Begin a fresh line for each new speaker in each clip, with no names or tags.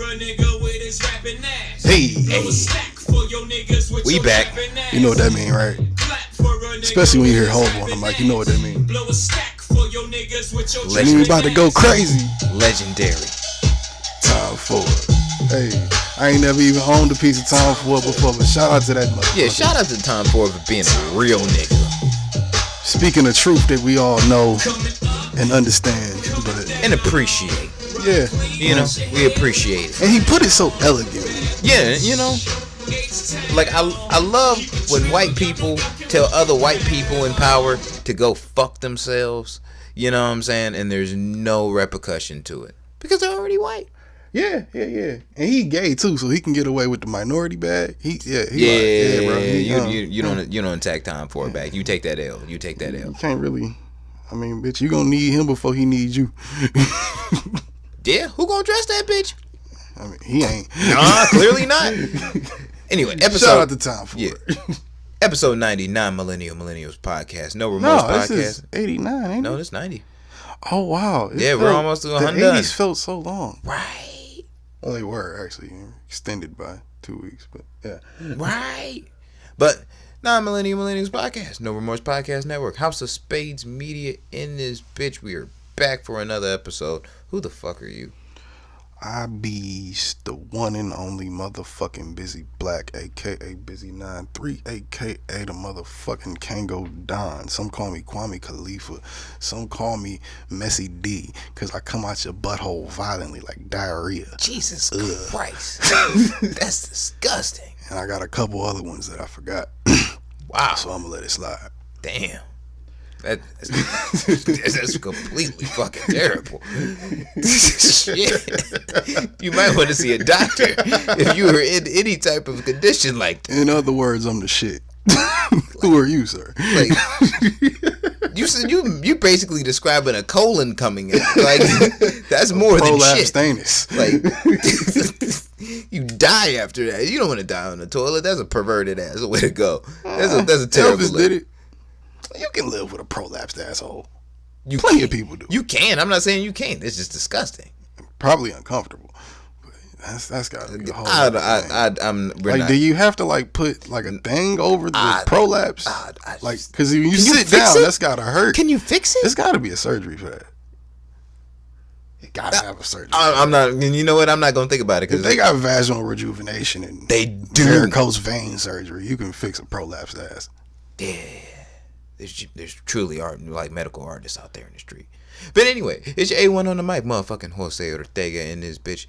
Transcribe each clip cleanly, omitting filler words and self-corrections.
Hey, we back. You know what that mean, right? Especially when you hear Hov on the mic, you know what that mean. And we about to go crazy.
Legendary.
Time for it. Hey, I ain't never even owned a piece of Time for it before, but shout out to that motherfucker.
Yeah, shout out to Time for it for being a real nigga.
Speaking of truth that we all know and understand, but
and appreciate.
Yeah,
you know, we appreciate it.
And he put it so elegantly.
Yeah, you know, like I love when white people tell other white people in power to go fuck themselves. You know what I'm saying? And there's no repercussion to it because they're already white.
Yeah. And he gay too, so he can get away with the minority bag. Bro.
You don't attack Time for it back. You take that L. You
can't really. I mean, bitch, you gonna need him before he needs you.
Yeah, who gonna dress that bitch?
I mean, he ain't.
Nah, clearly not. Anyway,
shout out to Time for it.
Episode 99, Millennials Podcast. No Remorse Podcast.
This is 89, ain't it?
No, it's 90.
Oh, wow.
We're almost to 100.
The 80s felt so long.
Right.
Well, they were actually extended by 2 weeks, but yeah.
Right. But Millennials Podcast. No Remorse Podcast Network. House of Spades Media in this bitch. We are back for another episode. Who the fuck are you?
I be the one and only motherfucking Busy Black, aka Busy 93, aka the motherfucking Kango Don. Some call me Kwame Khalifa, some call me Messy D, cause I come out your butthole violently like diarrhea.
Jesus Christ. That's disgusting.
And I got a couple other ones that I forgot.
Wow.
So I'm gonna let it slide.
Damn. That's completely fucking terrible. Shit. You might want to see a doctor if you were in any type of condition like that.
In other words, I'm the shit. Who are you, sir?
Like, you basically describing a colon coming in. Like, that's more than shit.
Prolapse.
Like, you die after that. You don't want to die on the toilet. That's a perverted ass way to go. That's a terrible.
Elvis did it. You can live with a prolapsed asshole. Plenty of people do.
You can. I'm not saying you can't. It's just disgusting.
Probably uncomfortable. But that's gotta be a whole thing. Do you have to put a thing over the prolapse? Because when you sit down, that's gotta hurt.
Can you fix it?
There's gotta be a surgery for that. You gotta have a surgery.
I'm not. You know what? I'm not gonna think about it
because they got vaginal rejuvenation and
they do
varicose vein surgery. You can fix a prolapsed ass.
Yeah. There's truly medical artists out there in the street. But anyway, it's your A1 on the mic, motherfucking Jose Ortega in this bitch,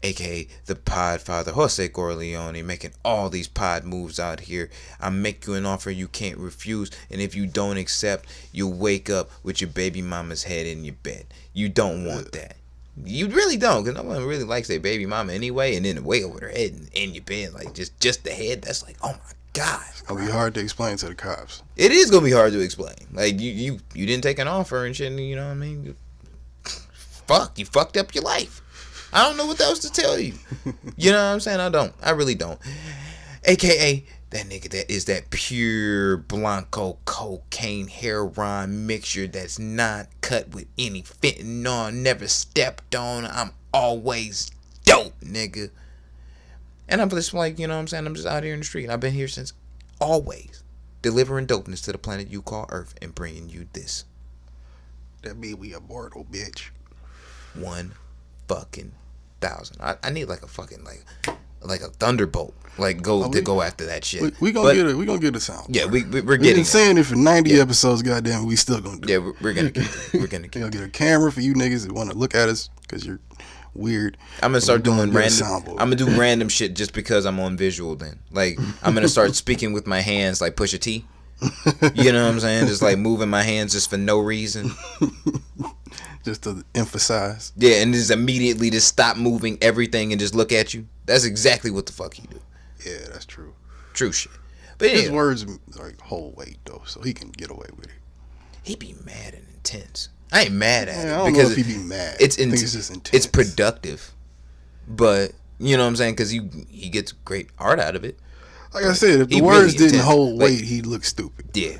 aka the pod father, Jose Corleone, making all these pod moves out here. I make you an offer you can't refuse, and if you don't accept, you'll wake up with your baby mama's head in your bed. You don't want that. You really don't, because no one really likes their baby mama anyway, and then way over their head in your bed, like just the head. That's like, oh my God.
It's gonna be hard to explain to the cops.
It is gonna be hard to explain. Like you didn't take an offer and shit. You know what I mean? You fucked up your life. I don't know what else to tell you. You know what I'm saying? I really don't. AKA that nigga that is that pure Blanco cocaine heroin mixture that's not cut with any fentanyl, never stepped on. I'm always dope, nigga. And I'm just like, you know what I'm saying? I'm just out here in the street. I've been here since always. Delivering dopeness to the planet you call Earth and bringing you this.
That mean we immortal, bitch.
1,000. I need like a fucking like a thunderbolt. Go after that shit.
We gonna get a sound.
Yeah, we're getting.
We've been saying it for 90 episodes. Goddamn, we still gonna do.
Yeah, we're gonna get. We're gonna get.
We're gonna get a camera for you niggas that want to look at us because you're weird.
I'm gonna start doing random. I'm gonna do random shit just because I'm on visual. Then, I'm gonna start speaking with my hands like Pusha T. You know what I'm saying? Just moving my hands just for no reason.
Just to emphasize.
Yeah, and just immediately just stop moving everything and just look at you. That's exactly what the fuck he do.
Yeah, that's true.
True shit. But
his words hold weight though, so he can get away with it.
He be mad and intense. I ain't mad at it
I don't know if he be mad.
It's
I think it's just intense.
It's productive, but you know what I'm saying, because he gets great art out of it.
Like I said, if the words really didn't hold weight, he'd look stupid.
Yeah.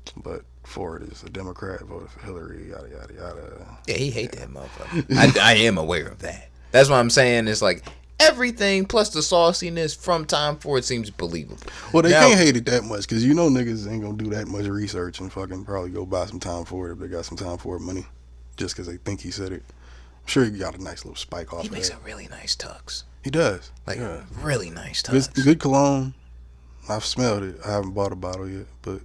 But Ford is a Democrat, voted for Hillary, yada yada yada.
Yeah, he hate that motherfucker. I am aware of that. That's what I'm saying. It's like everything plus the sauciness from Tom Ford seems believable.
Well, they can't hate it that much because you know niggas ain't gonna do that much research and fucking probably go buy some Tom Ford if they got some Tom Ford money just because they think he said it. I'm sure he got a nice little spike off.
He
of
makes
that.
a really nice tux.
He does,
like
yeah.
Really nice tux.
Good cologne. I've smelled it. I haven't bought a bottle yet, but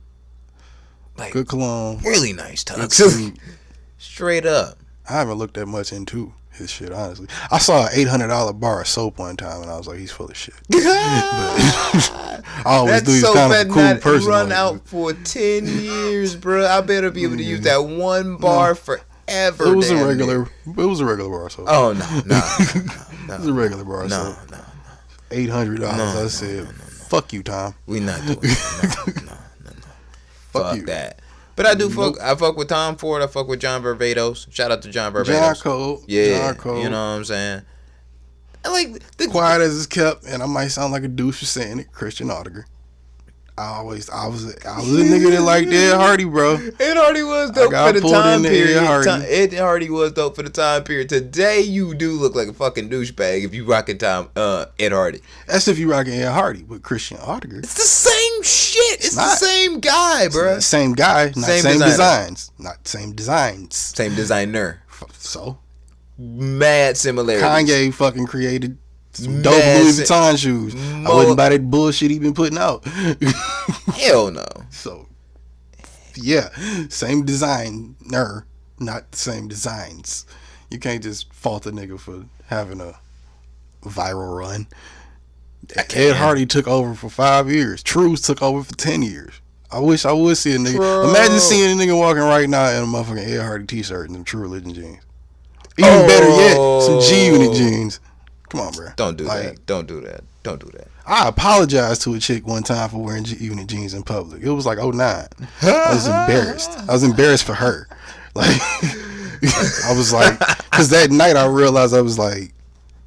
like
good cologne.
Really nice tux. Straight up.
I haven't looked that much into his shit, honestly. I saw an $800 bar of soap one time, and I was like, he's full of shit. I always do. He's kind of a cool person.
Run out for 10 years, bro. I better be able to use that one bar forever.
It was a regular bar of soap.
Oh no.
It was a regular bar of soap.
No.
$800. I said, fuck you, Tom.
We not doing that. No. Fuck
you.
That. But I do fuck. I fuck with Tom Ford. I fuck with John Barbados. Shout out to John Barbados.
John Cole.
Yeah.
John Cole.
You know what I'm saying? I like the
quiet as it's kept, and I might sound like a douche for saying it. Christian Audiger. I was a nigga that liked Ed Hardy, bro.
Ed Hardy was dope for the time period. Ed Hardy was dope for the time period. Today, you do look like a fucking douchebag if you rocking Ed Hardy.
That's if you rocking Ed Hardy, but Christian Audiger.
It's the same shit. It's the same guy, bro.
Same guy, not same designs. Not same designs.
Same designer.
So?
Mad similarities.
Kanye fucking created some dope Louis Vuitton shoes. I wouldn't buy that bullshit he been putting out.
Hell no.
So, yeah, same designer, not the same designs. You can't just fault a nigga for having a viral run. Ed Hardy took over for 5 years. Truth took over for 10 years. I wish I would see a nigga. Bro. Imagine seeing a nigga walking right now in a motherfucking Ed Hardy t-shirt and some True Religion jeans. Even better yet, some G-Unit jeans. Come on, bro.
Don't do that. Don't do that. Don't do that.
I apologized to a chick one time for wearing G-Unit jeans in public. It was like 2009. I was embarrassed. I was embarrassed for her. Like, I was like, because that night I realized I was like,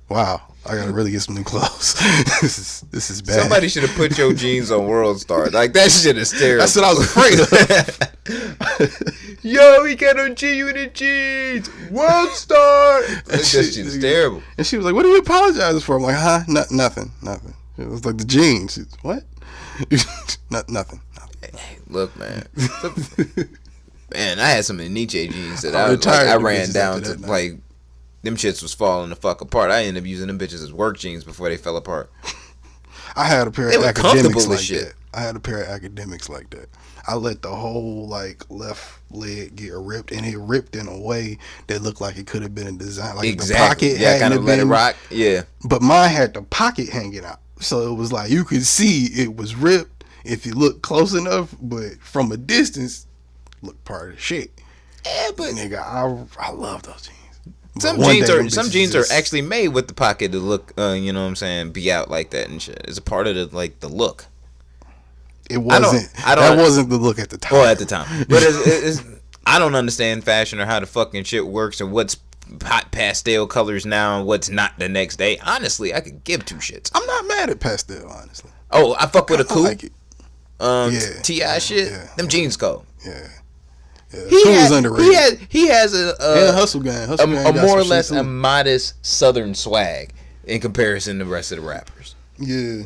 wow, I gotta really get some new clothes. This is bad.
Somebody should have put your jeans on World Star. Like, that shit is terrible.
That's what I was afraid of.
Yo, he got on G-Unit jeans. World Star. That shit is terrible.
And she was like, what are you apologizing for? I'm like, huh? Nothing. It was like the jeans. What? Nothing.
Hey, look, man. Man, I had some Nietzsche jeans that I ran down to, like, them shits was falling the fuck apart. I ended up using them bitches as work jeans before they fell apart.
I had a pair of academics like that. I had a pair of academics like that. I let the whole like left leg get ripped, and it ripped in a way that looked like it could have been a design. Like the pocket
kind of let it rock. Yeah.
But mine had the pocket hanging out, so it was like you could see it was ripped if you look close enough, but from a distance, look part of the shit.
Yeah, but
nigga, I love those jeans.
Some jeans are actually made with the pocket to look, you know what I'm saying, be out like that and shit. It's a part of the look.
It wasn't. That wasn't the look at the time.
Well, at the time, but I don't understand fashion or how the fucking shit works and what's hot pastel colors now and what's not the next day. Honestly, I could give two shits.
I'm not mad at pastel, honestly.
Oh, I fuck with a coupe.
Like it.
T.I. shit. Yeah. Them jeans cold.
Yeah. He was underrated.
He has a
hustle gang.
A more or less a modest southern swag in comparison to the rest of the rappers.
Yeah,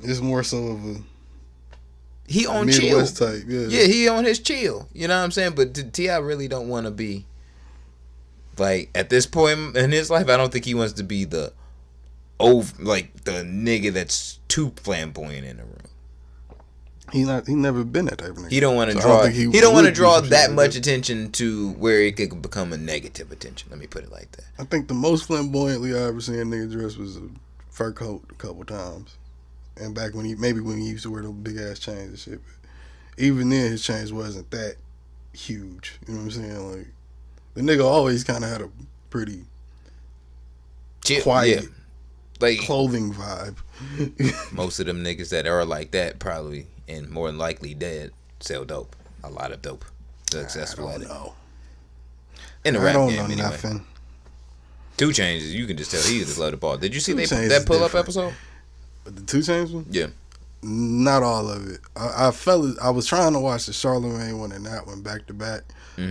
it's more so of a
he on
Midwest
chill
type. Yeah,
he on his chill. You know what I'm saying? But T.I. really don't want to be like at this point in his life. I don't think he wants to be the the nigga that's too flamboyant in the room.
He never been that type of nigga.
He don't want to draw. He don't want to draw that much attention to where it could become a negative attention. Let me put it like that.
I think the most flamboyantly I ever seen a nigga dress was a fur coat a couple times, and back when he used to wear those big ass chains and shit. But even then, his chains wasn't that huge. You know what I'm saying? Like the nigga always kind of had a pretty quiet,
like
clothing vibe.
Most of them niggas that are like that probably. And more than likely dead, sell dope. A lot of dope. Successful at it. In the rap game, anyway. Nothing. 2 Chainz, you can just tell he just love the ball. Did you see that pull-up episode?
The 2 Chainz one?
Yeah.
Not all of it. I was trying to watch the Charlemagne one and that one back to back,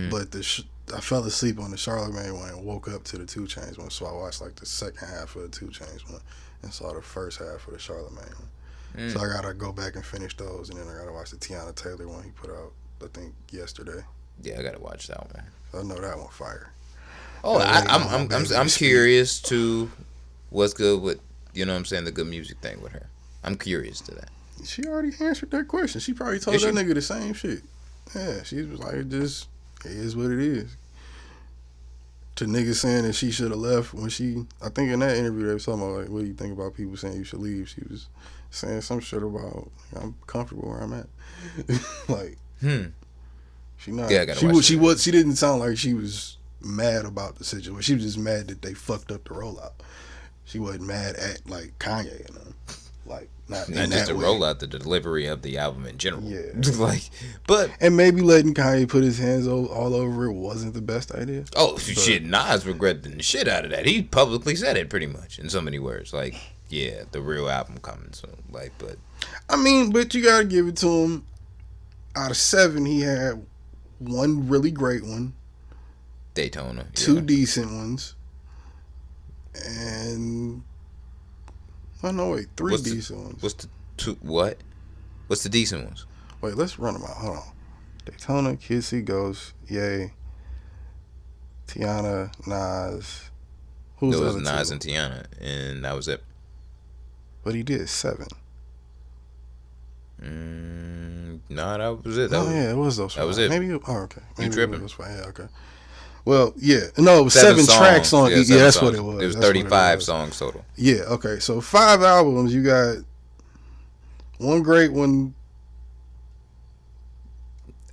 but I fell asleep on the Charlemagne one and woke up to the 2 Chainz one. So I watched like the second half of the 2 Chainz one and saw the first half of the Charlemagne one. So I gotta go back and finish those, and then I gotta watch the Tiana Taylor one he put out, I think, yesterday.
Yeah, I gotta watch that one.
I know that one fire.
Oh, I'm curious to what's good with, you know what I'm saying, the good music thing with her. I'm curious to that.
She already answered that question. She probably told that nigga the same shit. Yeah, she was like, it is what it is. To niggas saying that she should have left when I think in that interview they was talking about, like, what do you think about people saying you should leave? She was saying some shit about, I'm comfortable where I'm at. Like, she not. Yeah, she didn't sound like she was mad about the situation. She was just mad that they fucked up the rollout. She wasn't mad at, like, Kanye and them. Like, not
just the rollout, the delivery of the album in general. Yeah.
And maybe letting Kanye put his hands all over it wasn't the best idea.
Oh, shit, Nas regretted the shit out of that. He publicly said it pretty much in so many words. Like, yeah, the real album coming soon. Like, but
I mean, but you gotta give it to him. Out of 7, he had 1 really great one.
Daytona.
2 decent ones. And... Oh, no, wait. 3 decent ones.
What's the 2... What? What's the decent ones?
Wait, let's run them out. Hold on. Daytona, Kissy, Ghost, Ye, Tiana, Nas.
Who's the other Nas 2? And Tiana, and that was it.
But he did 7.
No, that was it.
Yeah, it was those 5.
That was it.
Maybe. Okay. Maybe
you tripping?
Yeah, okay. Well, yeah. No, it was 7 tracks on. Yeah, that's
songs.
What it was.
It was 35 songs total.
Yeah. Okay. So 5 albums. You got 1 great one,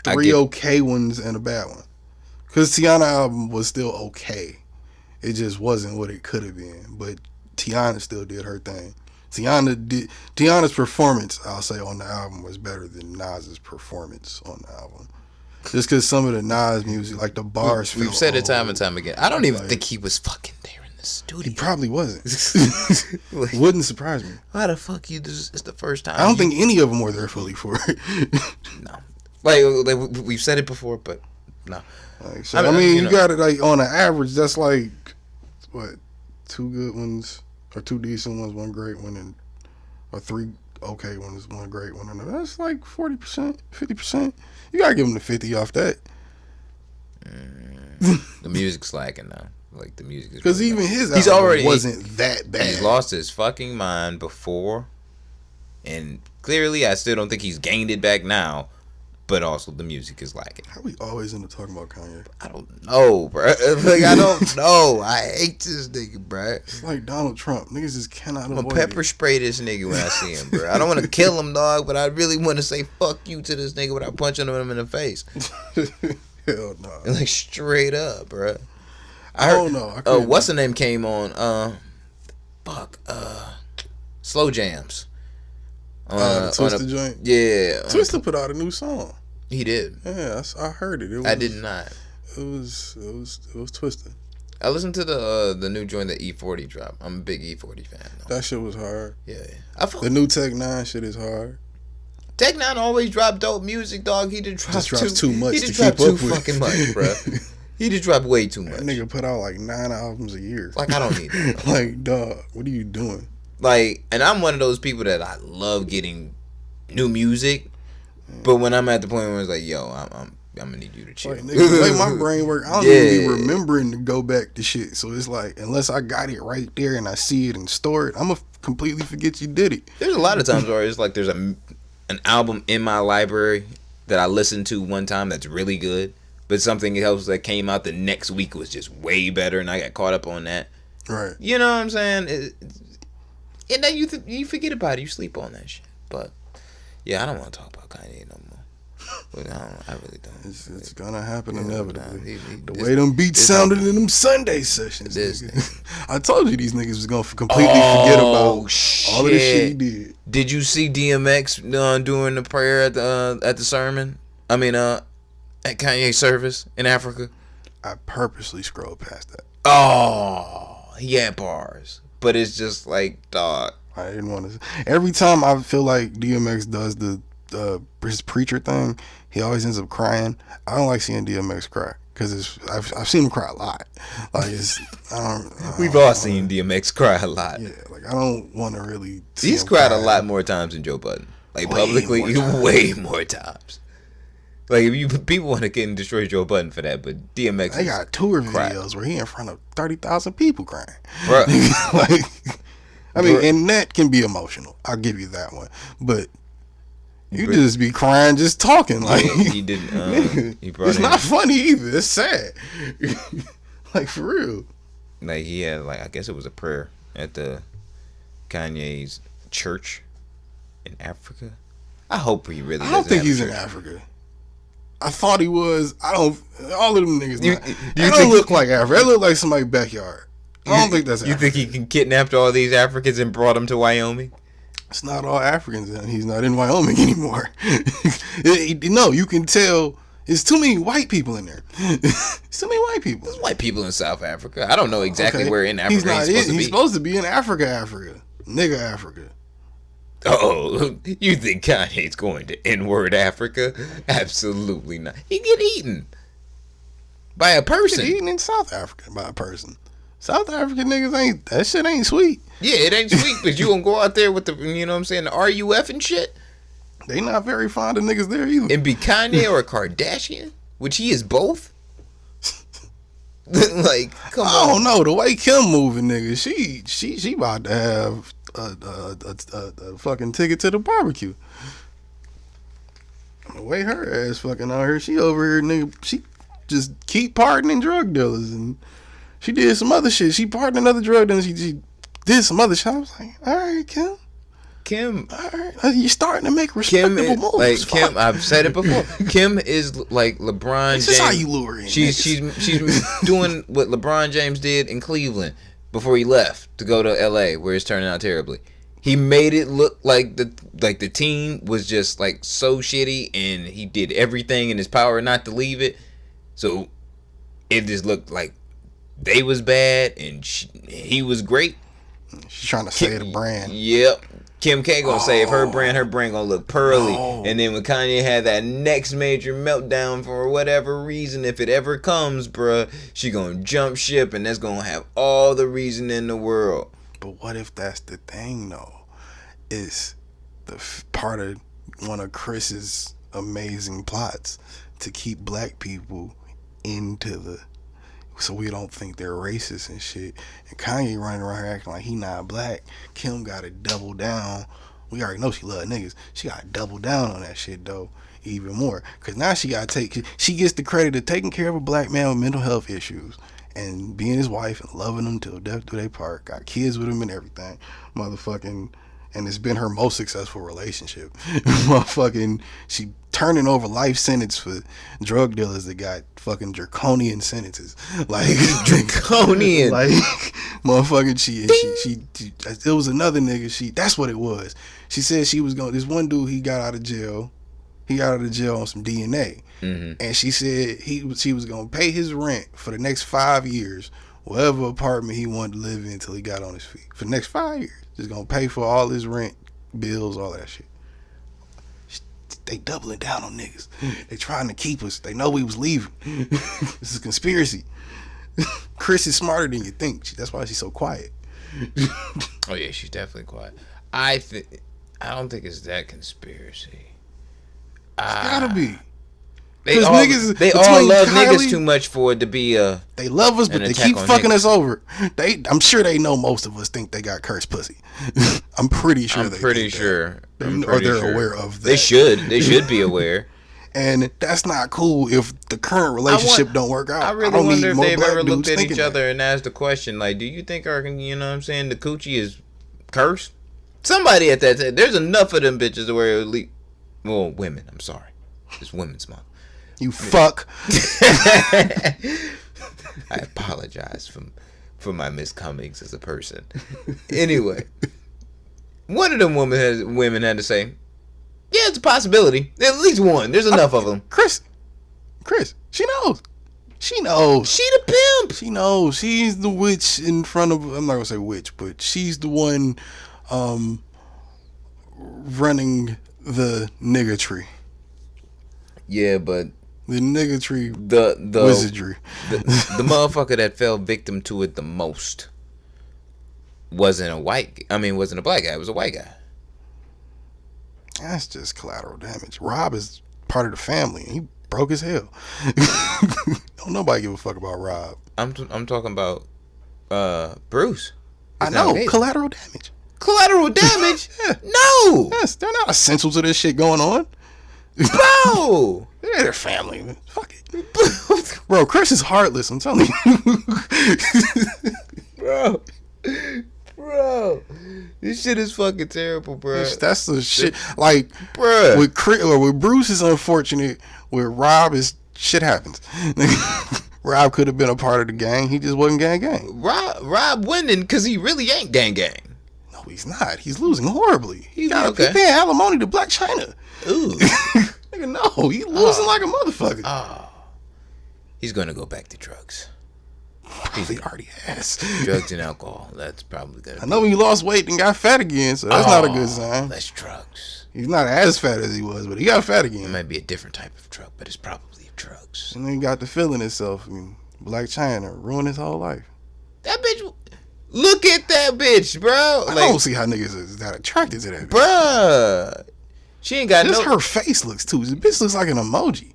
3 okay ones, and a bad one. Because Tiana album was still okay. It just wasn't what it could have been. But Tiana still did her thing. Tiana's performance, I'll say, on the album was better than Nas's performance on the album. Just because some of the Nas music, like the bars,
we've said it time and time again. I don't even think he was fucking there in the studio.
He probably wasn't. Wouldn't surprise me.
Why the fuck you? It's the first time.
I don't think any of them were there fully for it.
No, like we've said it before, but no.
Like, so, I mean, you got it like on an average. That's like what, 2 good ones or 2 decent ones, 1 great one, or 3 okay ones, 1 great one, and that's like 40%, 50%. You gotta give him the 50 off that.
The music's lacking now. Like, the music is
because even his album wasn't that bad.
He's lost his fucking mind before, and clearly I still don't think he's gained it back now. But also the music is lacking.
How we always end up talking about Kanye?
I don't know, bro. Like, I don't know. I hate this nigga, bro.
It's like Donald Trump. Niggas just cannot avoid
I'm going to pepper spray this nigga when I see him, bro. I don't want to kill him, dog, but I really want to say fuck you to this nigga without punching him in the face.
Hell no.
Like, straight up, bro.
I don't know.
What's the name came on? Slow Jams.
Twista joint?
Yeah.
Twista put out a new song.
He did.
Yeah, I heard it.
I did not.
It was Twista.
I listened to the new joint that E40 dropped. I'm a big E40 fan, though.
That shit was hard.
Yeah.
The new Tech 9 shit is hard.
Tech 9 always drop dope music, dog. He just drops
too much.
He just dropped too fucking much, bro. He just dropped way too much.
That nigga put out like 9 albums a year.
Like, I don't need that.
Like, dog, what are you doing?
Like, and I'm one of those people that I love getting new music, but when I'm at the point where it's like, yo, I'm gonna need you to chill.
Like, nigga, the way my brain work, I don't even be remembering to go back to shit. So it's like, unless I got it right there and I see it and store it, I'm gonna completely forget you did it.
There's a lot of times where it's like there's an album in my library that I listened to one time that's really good, but something else that came out the next week was just way better, and I got caught up on that.
Right.
You know what I'm saying? And then you forget about it. You sleep on that shit. But yeah, I don't want to talk about Kanye no more. But I really don't.
It's gonna happen inevitably. The way them beats sounded in them Sunday sessions. I told you these niggas was gonna completely forget about all of the shit he did.
Did you see DMX doing the prayer at the sermon? I mean, at Kanye's service in Africa.
I purposely scrolled past that.
Oh, he had bars. But it's just like, dog.
I didn't want to. Every time I feel like DMX does the his preacher thing, he always ends up crying. I don't like seeing DMX cry because I've seen him cry a lot. Like
We've all seen DMX cry a lot.
Yeah, like I don't want to really.
He's cried a lot more times than Joe Budden. Like publicly, way more times. Like if people want to get and destroy Joe Budden for that, but DMX.
They got tour videos where he in front of 30,000 people crying.
Bruh.
Like, I mean, and that can be emotional. I'll give you that one, but. You just be crying just talking like
he didn't.
It's not funny either. It's sad. Like for real.
Like he had I guess it was a prayer at the Kanye's church in Africa. I hope he really.
I don't think he's in Africa. I thought he was. I don't. All of them niggas. They don't look like Africa. They look like somebody's backyard. I don't think that's.
You think he can kidnap all these Africans and brought them to Wyoming?
It's not all Africans, and he's not in Wyoming anymore. No, you can tell. There's too many white people in there. There's too many white people.
There's white people in South Africa. I don't know exactly where in Africa
he's supposed to be in Africa. Nigga Africa.
Oh, you think Kanye's going to N-word Africa? Absolutely not. He get eaten by a person.
He get eaten in South Africa by a person. South African niggas that shit ain't sweet.
Yeah, it ain't sweet, but you gonna go out there with the, you know what I'm saying, the RUF and shit?
They not very fond of niggas there either.
And be Kanye or a Kardashian? Which he is both? Like, come on.
I don't know. The way Kim moving, nigga, she about to have a fucking ticket to the barbecue. The way her ass fucking out here, she over here, nigga, she just keep pardoning drug dealers, and she did some other shit. She pardoned another drug dealer. She did some other shit. I was like, all right, Kim. All right, you're starting to make respectable moves.
Like Kim, I've said it before. Kim is like LeBron James.
This is how you lure in.
She's doing what LeBron James did in Cleveland before he left to go to LA, where it's turning out terribly. He made it look like the team was just like so shitty, and he did everything in his power not to leave it. So it just looked like they was bad and he was great.
She's trying to save the brand.
Yep. Kim K gonna save her brand. Her brand gonna look pearly. No. And then when Kanye had that next major meltdown for whatever reason, if it ever comes, bruh, she gonna jump ship, and that's gonna have all the reason in the world.
But what if that's the thing, though? It's the part of one of Chris's amazing plots to keep black people into the... So we don't think they're racist and shit. And Kanye running around here acting like he not black. Kim got to double down. We already know she love niggas. She got to double down on that shit, though, even more. Because now she gets the credit of taking care of a black man with mental health issues and being his wife and loving him till death do they part. Got kids with him and everything. Motherfucking... And it's been her most successful relationship. Motherfucking, she turning over life sentence for drug dealers that got fucking draconian sentences. Like
draconian.
Like motherfucking, she it was another nigga. That's what it was. She said she was going. This one dude, he got out of jail. He got out of jail on some DNA, and she said she was gonna pay his rent for the next 5 years, whatever apartment he wanted to live in until he got on his feet. For the next 5 years. Just gonna pay for all his rent, bills, all that shit. They doubling down on niggas. They trying to keep us. They know we was leaving. This is a conspiracy. Chris is smarter than you think. That's why she's so quiet.
Oh yeah, she's definitely quiet. I don't think it's that conspiracy.
It's gotta be.
They all love niggas too much for it to be a.
They love us, but they keep fucking us over. I'm sure they know most of us think they got cursed pussy. I'm pretty sure. They're aware of that.
They should be aware.
And that's not cool if the current relationship don't work out.
I really wonder if they've ever looked at each other and asked the question, like, do you think our, you know what I'm saying, the coochie is cursed? Somebody at that time, there's enough of them bitches where it leak. Well, women, I'm sorry. It's Women's Month.
You fuck.
I apologize for my miscomings as a person. Anyway, one of them women had to say, yeah, it's a possibility. At least one. There's enough of them.
Chris, she knows. She knows.
She the pimp.
She knows. She's the witch in front of... I'm not going to say witch, but she's the one running the nigga tree.
Yeah, but
The nigga tree
the
wizardry.
the motherfucker that fell victim to it the most wasn't a black guy. It was a white guy.
That's just collateral damage. Rob is part of the family. He broke as hell. Don't nobody give a fuck about Rob.
I'm talking about Bruce.
I know, collateral damage.
Collateral damage?
Yeah.
No.
Yes, they're not essential to this shit going on.
Bro.
Yeah, they're family. Man. Fuck it. Bro, Chris is heartless, I'm telling you.
Bro. This shit is fucking terrible, bro.
That's the shit. Like,
bro.
with Chris, or with Bruce is unfortunate. With Rob, is shit happens. Rob could have been a part of the gang. He just wasn't gang.
Rob winning because he really ain't gang.
No, he's not. He's losing horribly. He's
okay.
paying alimony to Black China.
Ooh.
Nigga, no. He's losing like a motherfucker.
Oh. He's going to go back to drugs.
He already has.
Drugs and alcohol. That's probably good.
I know he lost weight and got fat again, so that's not a good sign.
That's drugs.
He's not as fat as he was, but he got fat again.
It might be a different type of drug, but it's probably drugs.
And then he got to feeling himself. I mean, Black China ruined his whole life.
That bitch. Look at that bitch, bro.
I don't see how niggas is that attracted to that bitch.
Bruh. She ain't got
just her face looks too. The bitch looks like an emoji.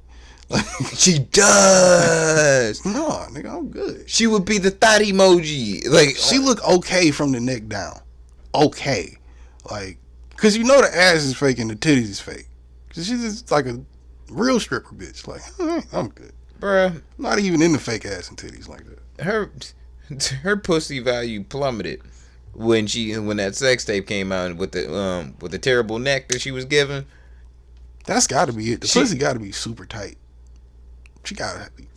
She does.
No, nigga, I'm good.
She would be the thought emoji. Like,
she look okay from the neck down. Okay. Like, cause you know the ass is fake and the titties is fake. Cause she's just like a real stripper bitch. Like, I'm good.
Bruh.
I'm not even into fake ass and titties like that.
Her pussy value plummeted when that sex tape came out with the terrible neck that she was given.
That's gotta be it. The pussy gotta be super tight. She gotta be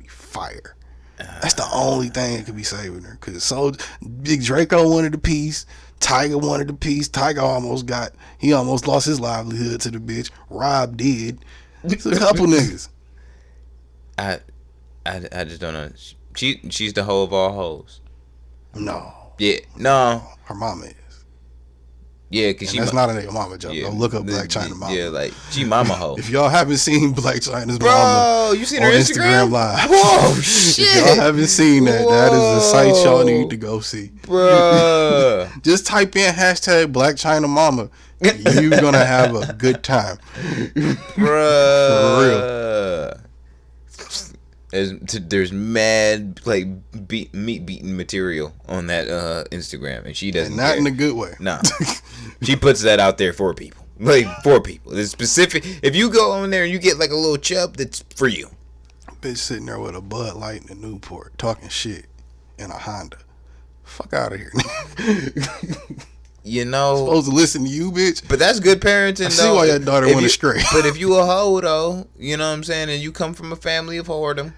fire. That's the only thing that could be saving her. Cause Big Draco wanted a piece. Tiger wanted a piece. Tiger almost lost his livelihood to the bitch. Rob did. It's a couple niggas.
I just don't know. She's the hoe of all hoes.
No.
Yeah. No.
Her mama is.
Yeah, cause
that's not a nigga mama joke. Go look up Black China mama.
Yeah, like she mama hoe.
If y'all haven't seen Black China's
bro,
mama,
you seen her Instagram
Live?
Whoa, shit!
If y'all haven't seen that, that is the site y'all need to go see,
bro.
Just type in hashtag Black China mama. You're gonna have a good time,
bro.
For real.
There's mad like meat beating material on that Instagram, and she doesn't.
Not
care.
in a good way.
Nah, she puts that out there for people. Like for people. It's specific. If you go on there and you get like a little chub, that's for you.
Bitch sitting there with a Bud Light in a Newport talking shit in a Honda. Fuck out of here.
You know,
supposed to listen to you, bitch.
But that's good parenting. I
see why your daughter went astray.
But if you a hoe though, you know what I'm saying, and you come from a family of whoredom,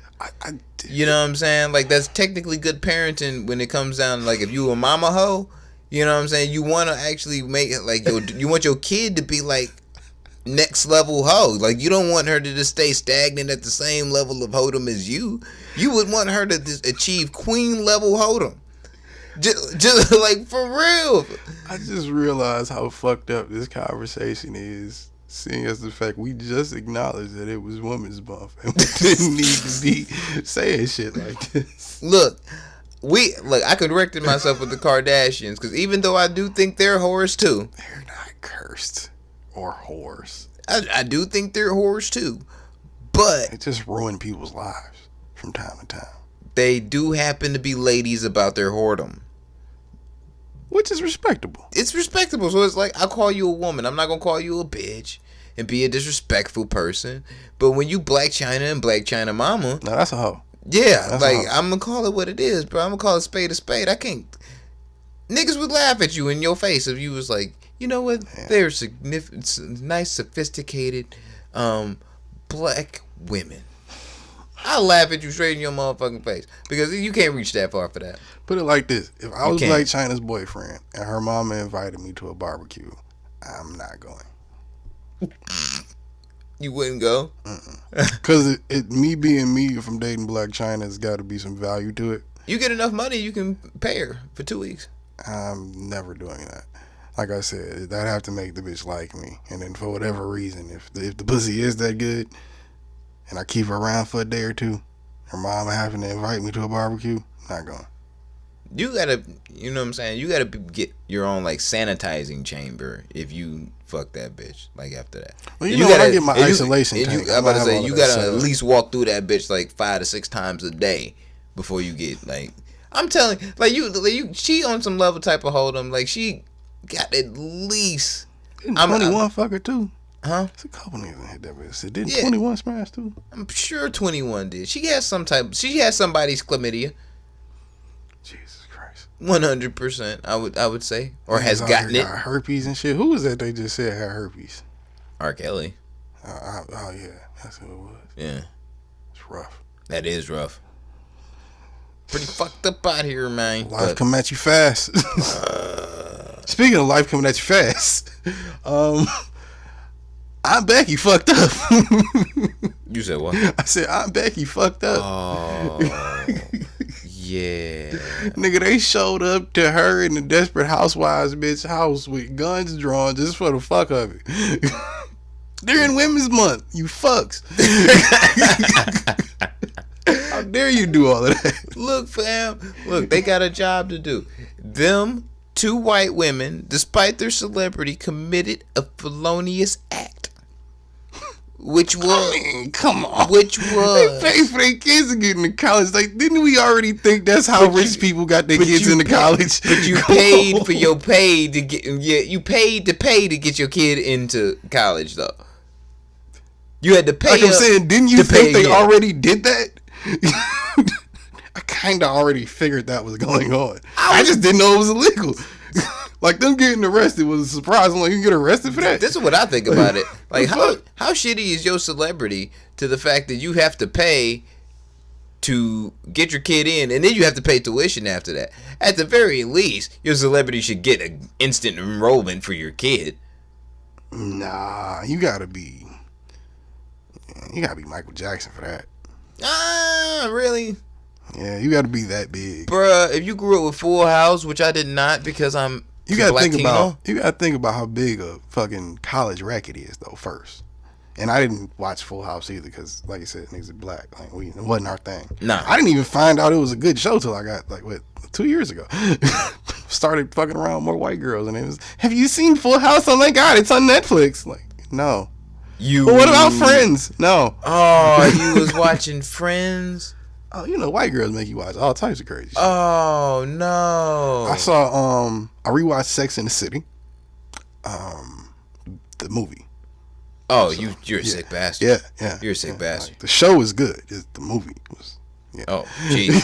you know what I'm saying, like that's technically good parenting when it comes down. Like if you a mama hoe, you know what I'm saying, you want to actually make it like you want your kid to be like next level hoe. Like you don't want her to just stay stagnant at the same level of hoedom as you. You would want her to just achieve queen level hoedom. Just like for real.
I just realized how fucked up this conversation is, seeing as the fact we just acknowledged that it was Women's Month and we didn't need to be saying shit like this.
Look, I corrected myself with the Kardashians because even though I do think they're whores too,
they're not cursed or whores.
I do think they're whores too, but
it just ruin people's lives from time to time.
They do happen to be ladies about their whoredom.
Which is respectable.
It's respectable. So it's like, I'll call you a woman. I'm not going to call you a bitch and be a disrespectful person. But when you Black China and Black China mama.
No, that's a hoe.
Yeah.
That's
like, I'm going to call it what it is, bro. I'm going to call it a spade. I can't. Niggas would laugh at you in your face if you was like, you know what? Yeah. They're significant, nice, sophisticated black women. I'll laugh at you straight in your motherfucking face because you can't reach that far for that.
Put it like this. If I was Black China's boyfriend and her mama invited me to a barbecue, I'm not going.
You wouldn't go?
Because me being me from dating Black China has got to be some value to it.
You get enough money, you can pay her for 2 weeks.
I'm never doing that. Like I said, I'd have to make the bitch like me. And then for whatever reason, if the pussy is that good, and I keep her around for a day or two, her mom having to invite me to a barbecue, not going.
You gotta, you know what I'm saying? You gotta get your own like sanitizing chamber if you fuck that bitch. Like after that,
well, you know, when I get my isolation tank,
I'm about to say you gotta at least walk through that bitch like 5 to 6 times a day before you get like. I'm telling, like you, she on some level type of hold'em. Like she got at least.
Didn't 21 fuck her too?
Huh?
It's a couple niggas that hit that bitch. Didn't 21 smash too?
I'm sure 21 did. She has some type. She has somebody's chlamydia. 100%, I would say, or has gotten it.
Got herpes and shit. Who was that? They just said had herpes.
R. Kelly.
Oh yeah, that's who it was.
Yeah,
it's rough.
That is rough. Pretty fucked up out here, man.
Life coming at you fast. Speaking of life coming at you fast, I'm Becky fucked up.
You said what?
I said I'm Becky fucked up.
Oh. Yeah.
Nigga, they showed up to her in the Desperate Housewives bitch house with guns drawn just for the fuck of it. During Women's Month, you fucks. How dare you do all of that?
Look, fam. Look, they got a job to do. Them 2 white women, despite their celebrity, committed a felonious act. Which was,
I mean, come on.
Which was,
they pay for their kids to get into college. Like, didn't we already think that's how rich people got their kids into college?
But you paid for your pay to get. Yeah, you paid to pay to get your kid into college, though. You had to pay.
Like I'm saying, didn't you think they already did that? I kind of already figured that was going on. I just didn't know it was illegal. Like, them getting arrested was a surprise. I'm like, you get arrested for that?
This is what I think about it. Like, how shitty is your celebrity to the fact that you have to pay to get your kid in, and then you have to pay tuition after that? At the very least, your celebrity should get an instant enrollment for your kid.
Nah, you gotta be Michael Jackson for that.
Really?
Yeah, you gotta be that big.
Bruh, if you grew up with Full House, which I did not because I'm
You gotta think about how big a fucking college racket is though first. And I didn't watch Full House either because, like you said, niggas are black. Like it wasn't our thing.
Nah,
I didn't even find out it was a good show till I got 2 years ago. Started fucking around with more white girls, and it was, have you seen Full House? Oh my god, it's on Netflix. Like, no. But what about Friends? No.
Oh, you was watching Friends?
Oh, you know, white girls make you watch all types of crazy shit.
Oh no!
I saw I rewatched Sex in the City, the movie.
Oh, so, you're a sick bastard.
Yeah.
You're a sick bastard.
Like, the show is good. The movie was. Yeah.
Oh, Jesus.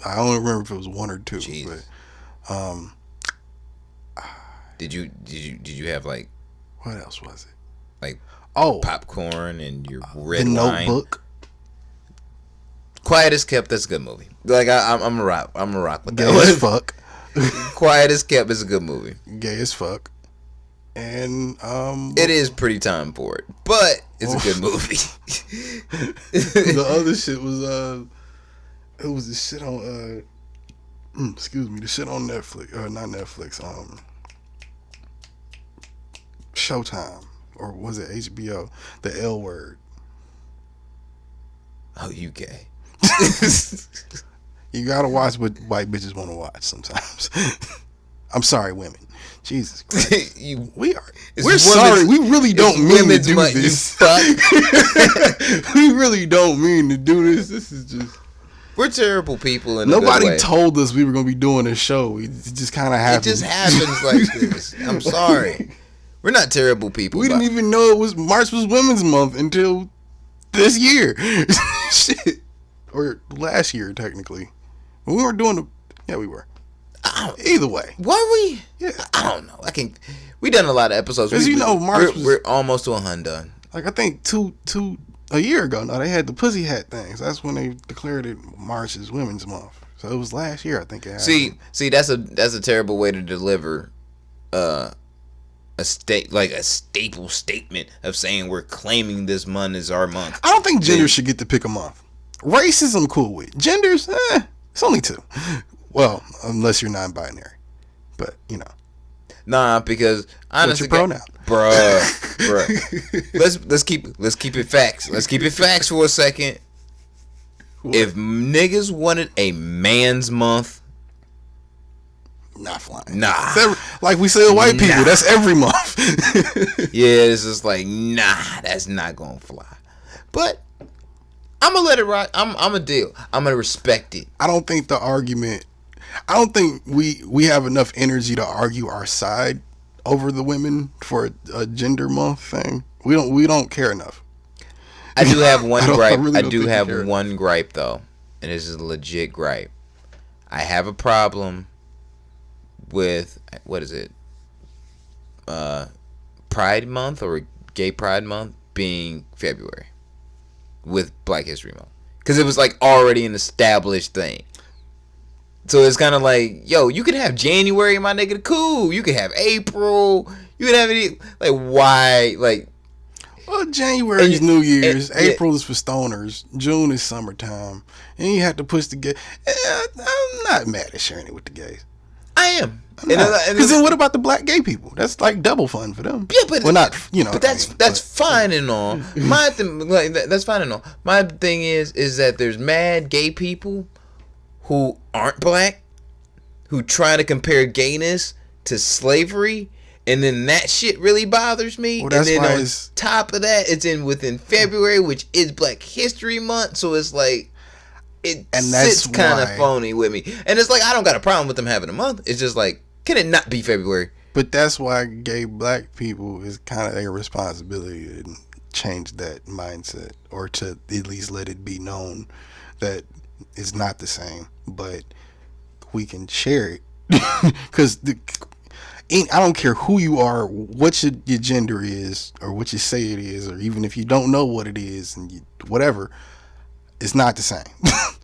I don't remember if it was 1 or 2.
Jesus.
But,
did you have like?
What else was it?
Like popcorn and your red
The
wine.
Notebook.
Quiet as Kept. That's a good movie. Like I'm a rock with that.
Gay as fuck.
Quiet as Kept is a good movie.
Gay as fuck. And
it is pretty time for it, but it's a good movie.
The other shit was it was the shit on excuse me, the shit on Netflix, not Netflix, Showtime, or was it HBO? The L Word.
Oh, you gay.
You gotta watch what white bitches want to watch sometimes. I'm sorry, women. Jesus Christ. We're sorry. We really don't mean to do this. We really don't mean to do this. This is just.
We're terrible people.
Nobody told us we were gonna be doing this show. It just kind of happened.
It just happens like this. I'm sorry. We're not terrible people.
We didn't even know it was March was Women's Month until this year. Shit. Or last year, technically. We weren't doing the. Yeah, we were. Either way.
Were we?
Yeah.
I don't know. We done a lot of episodes.
Because March
we're almost to 100.
Like, I think a year ago now, they had the pussy hat things. That's when they declared it March is Women's Month. So it was last year, I think it happened.
See, that's a terrible way to deliver a staple statement of saying we're claiming this month is our month.
I don't think genders should get to pick a month. Racism, cool with. Genders, it's only 2. Well, unless you're non-binary, but
Nah, because honestly,
what's your pronoun?
Bruh. Let's keep it facts. Let's keep it facts for a second.
What?
If niggas wanted a man's month,
Not flying.
nah.
Like we say, white people. That's every month.
Yeah, it's just like, nah, that's not gonna fly. But I'm gonna let it rock. I'm gonna deal. I'm gonna respect it.
I don't think the argument. I don't think we have enough energy to argue our side over the women for a gender month thing. We don't care enough.
I do have one gripe.
really
I
don't
do
think
have
you care.
one gripe though, and this is a legit gripe. I have a problem with what is it? Pride Month or Gay Pride Month being February with Black History Month, because it was like already an established thing. So it's kind of like, yo, you could have January, my nigga, cool. You could have April. You could have any, like, why, like.
Well, January is New Year's.
yeah.
April is for stoners. June is summertime. And you have to push the gay. I'm not mad at sharing it with the gays.
I am.
Because then what about the black gay people? That's like double fun for them.
Yeah, but
well, not
But that's fine and all. My thing, like, that's fine and all. My thing is that there's mad gay people who aren't black, who try to compare gayness to slavery, and then that shit really bothers me.
Well, that's
and then
why
on
it's
top of that, it's within February, which is Black History Month, so it's like it sits kind of phony with me. And it's like I don't got a problem with them having a month. It's just like, can it not be February?
But that's why gay black people is kind of their responsibility to change that mindset, or to at least let it be known that it's not the same, but we can share it. Because I don't care who you are, what your gender is, or what you say it is, or even if you don't know what it is, and whatever, it's not the same.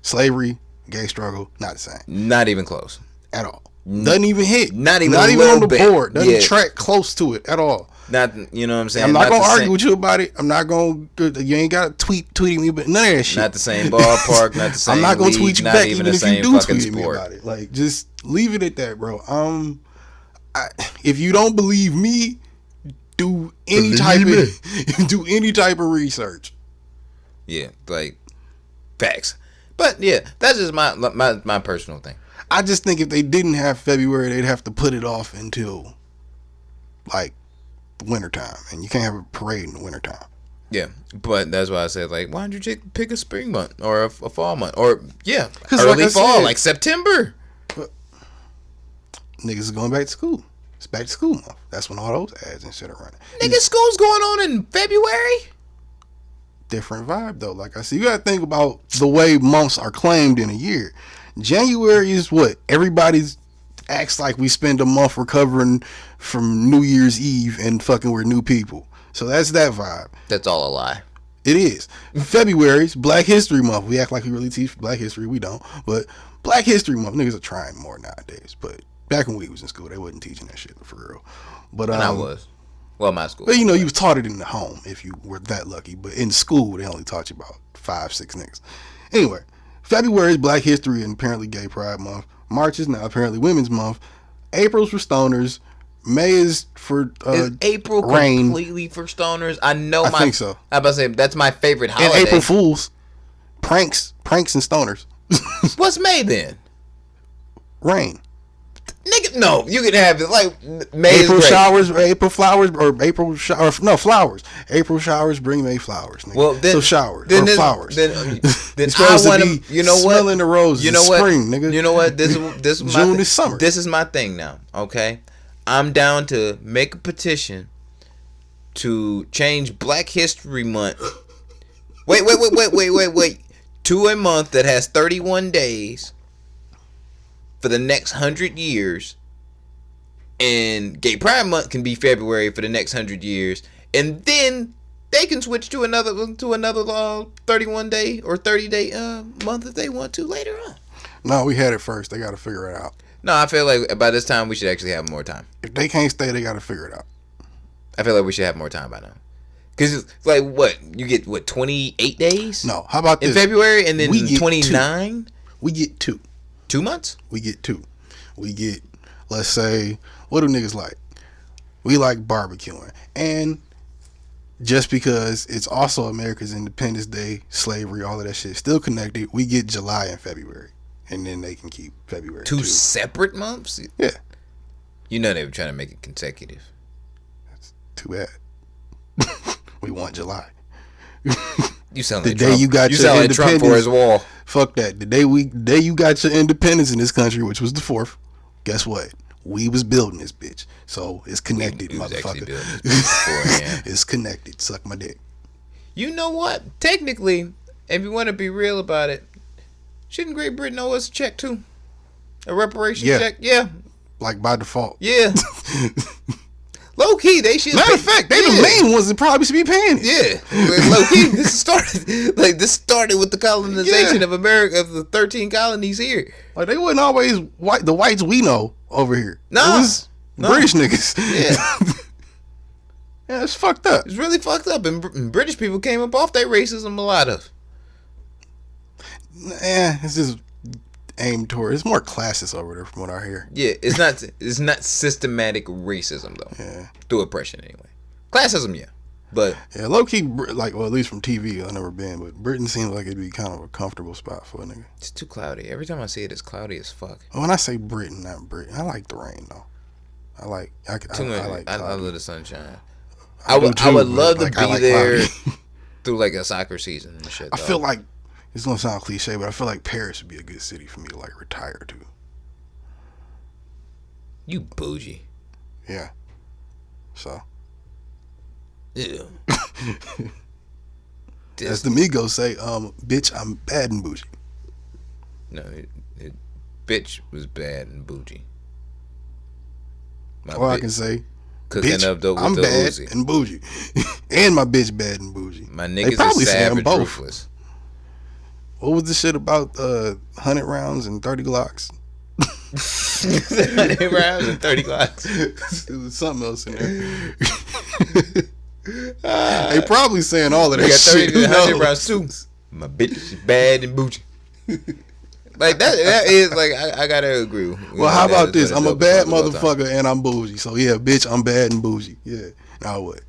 Slavery, gay struggle, not the same.
Not even close.
At all. Doesn't even hit.
Not even
on the
bit.
board. Doesn't track close to it at all.
Not, you know what I'm saying?
I'm not gonna argue with you about it. I'm not gonna. You ain't gotta tweeting me, but none of that shit.
Not the same ballpark. Not the same.
I'm not gonna tweet you back, even if you do tweet
sport.
me about it. Like, just leave it at that, bro. If you don't believe me, do any type of research.
Yeah, like facts. But yeah, that's just my personal thing.
I just think if they didn't have February, they'd have to put it off until like wintertime, and you can't have a parade in the wintertime.
Yeah, but that's why I said, like, why don't you pick a spring month or a fall month, or
because
early fall, like September.
But niggas is going back to school. It's back to school month. That's when all those ads and shit are running.
Nigga, school's going on in February.
Different vibe though. Like I said, you gotta think about the way months are claimed in a year. January is what everybody's acts like we spend a month recovering from New Year's Eve and fucking we're new people. So that's that vibe.
That's all a lie.
It is. February's Black History Month. We act like we really teach Black History. We don't. But Black History Month, niggas are trying more nowadays. But back when we was in school, they wasn't teaching that shit for real. But
and I was. Well, my school.
But you know, you was taught it in the home if you were that lucky. But in school, they only taught you about 5-6 niggas. Anyway, February is Black History and apparently Gay Pride Month. March is now apparently Women's Month. April's for stoners. May is for
is April
rain.
Completely for stoners? I think
so.
I about to say that's my favorite holiday.
And April Fools, pranks and stoners.
What's May then?
Rain.
Nigga, no, you can have it like May
April
is great.
showers, or April flowers, or April showers. No, flowers. April showers bring May flowers. Nigga.
Well, then,
so showers
then,
or flowers.
Then
I
want to. You know what?
Smelling the roses.
You know what?
Spring, nigga.
You know what? This is
June is summer.
This is my thing now. Okay, I'm down to make a petition to change Black History Month. Wait. To a month that has 31 days for the next 100 years, and Gay Pride Month can be February for the next 100 years, and then they can switch to another 31 day or 30 day month if they want to later on.
No, we had it first. They got to figure it out.
No, I feel like by this time we should actually have more time.
If they can't stay, they got to figure it out.
I feel like we should have more time by now. Because it's like, what? You get, 28 days?
No, how about this?
In February, and then 29?
We get 2.
2 months?
We get 2. We get, let's say, what do niggas like? We like barbecuing. And just because it's also America's Independence Day, slavery, all of that shit still connected, we get July and February. And then they can keep February
2
too.
separate months?
Yeah.
You know they were trying to make it consecutive.
That's too bad. We want July.
You sound
The
like
day
Trump.
you got
You
your
sound like Trump for his wall.
Fuck that. The day you got your independence in this country, which was the 4th, guess what? We was building this bitch. So it's connected,
We was actually
motherfucker.
building this bitch beforehand.
It's connected. Suck my dick.
You know what? Technically, if you want to be real about it, shouldn't Great Britain owe us a check too? A reparation check? Yeah.
Like by default.
Yeah. Low key, they should.
Matter of fact, they the main ones that probably should be paying it.
Yeah. Low key, this started with the colonization of America, of the 13 colonies here.
Like they wasn't always white. The whites we know over here.
No.
It was British niggas.
Yeah.
Yeah, it's fucked up.
It's really fucked up, and British people came up off their racism a lot of.
Yeah, it's just aimed toward. It's more classist over there from what I hear.
Yeah, it's not systematic racism though.
Yeah,
through oppression anyway. Classism, yeah, but
yeah, low key, like, well, at least from TV, I've never been, but Britain seems like it'd be kind of a comfortable spot for a nigga.
it's too cloudy. Every time I see it, it's cloudy as fuck.
When I say Britain, not Britain, I like the rain though. I like
I love the sunshine.
I
would love to be there
cloudy.
through like a soccer season and shit.
I feel like it's gonna sound cliche, but I feel like Paris would be a good city for me to like retire to.
You bougie.
Yeah. So.
Yeah.
As the Migos say, bitch, I'm bad and bougie.
No, bitch was bad and bougie.
Or I can say,
cooking
bitch,
up dope with
I'm
the
bad
Uzi.
and bougie. And my bitch bad and bougie.
My
They
niggas
probably
is
say I'm
savage
both.
ruthless.
What was the shit about 100 rounds and 30 Glocks?
100 rounds and 30 Glocks.
It was something else in there. They probably saying all of that
I got 30
shit.
to
Who
100
knows?
rounds too. My bitch is bad and bougie. Like that is like I gotta agree.
Well, how about this? I'm a bad motherfucker and I'm bougie. So yeah, bitch, I'm bad and bougie. Yeah. Now what?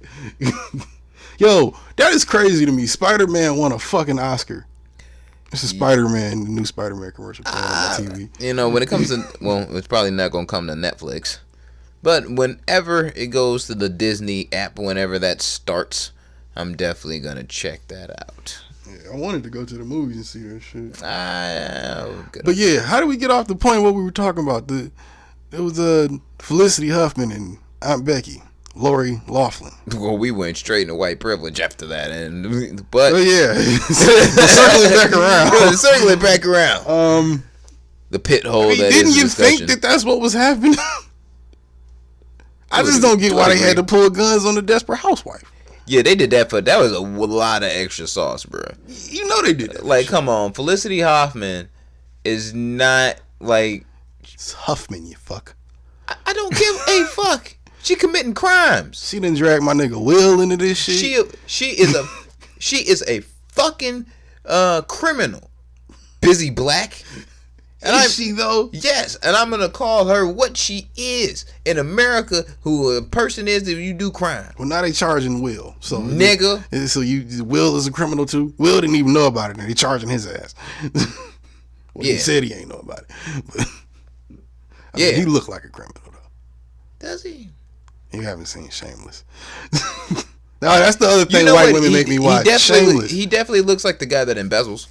Yo, that is crazy to me. Spider-Man won a fucking Oscar. It's a Spider-Man, the new Spider-Man commercial playing on my TV.
You know, when it comes to, well, it's probably not gonna come to Netflix, but whenever it goes to the Disney app, whenever that starts, I'm definitely gonna check that out.
Yeah, I wanted to go to the movies and see that shit.
But
yeah, how do we get off the point of what we were talking about? It was Felicity Huffman and Aunt Becky, Lori Loughlin.
Well, we went straight into white privilege after that, but
yeah, circling back around.
The pit hole.
Didn't you think that that's what was happening? I just don't get why they had to pull guns on the desperate housewife.
Yeah, they did that that was a lot of extra sauce, bro.
You know they did that.
Like, come on, Felicity Huffman is not like
it's Huffman, you fuck.
I don't give a fuck. She committing crimes.
She done drag my nigga Will into this shit.
She is a fucking criminal. Busy black. And
Is she though?
Yes, and I'm gonna call her what she is in America. Who a person is that you do crime.
Well, now they charging Will. So
nigga.
Will is a criminal too. Will didn't even know about it, and they charging his ass. Well, he said he ain't know about it. But, I mean, he looked like a criminal though.
Does he?
You haven't seen Shameless. No, that's the other thing white women make me watch. Shameless.
He definitely looks like the guy that embezzles.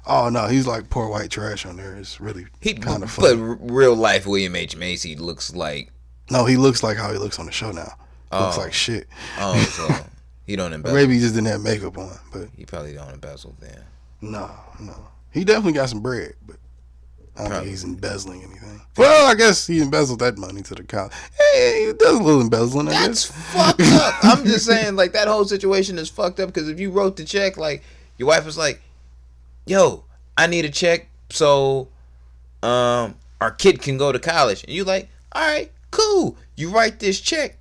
Oh no, he's like poor white trash on there. It's really kind of funny.
But real life William H. Macy looks like.
No, he looks like how he looks on the show now. Looks like shit.
Oh, so he don't embezzle.
Maybe he just didn't have makeup on, but
he probably don't embezzle then.
No. He definitely got some bread, but I don't think he's embezzling anything. Well, I guess he embezzled that money to the college. Hey, he does a little embezzling, I guess.
That's fucked up. I'm just saying, like, that whole situation is fucked up because if you wrote the check, like, your wife was like, yo, I need a check so our kid can go to college. And you like, all right, cool. You write this check.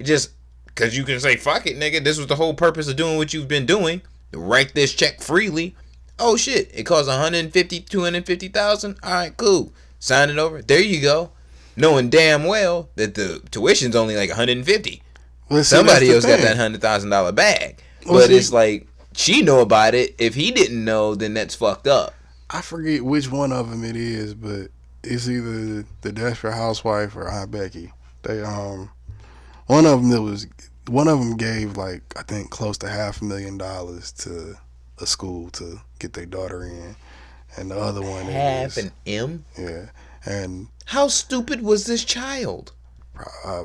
Just because you can say, fuck it, nigga. This was the whole purpose of doing what you've been doing. Write this check freely. Oh shit, it costs 150, 250,000. All right, cool. Sign it over. There you go. Knowing damn well that the tuition's only like 150.
Well, see,
Somebody else got
thing.
that $100,000 bag.
Well,
But
see,
it's like she know about it. If he didn't know, then that's fucked up.
I forget which one of them it is, but it's either the Desperate Housewife or Aunt Becky. They one of them gave like I think close to $500,000 to a school to get their daughter in, and the other one
Half
is
an M.
yeah, and
How stupid was this child?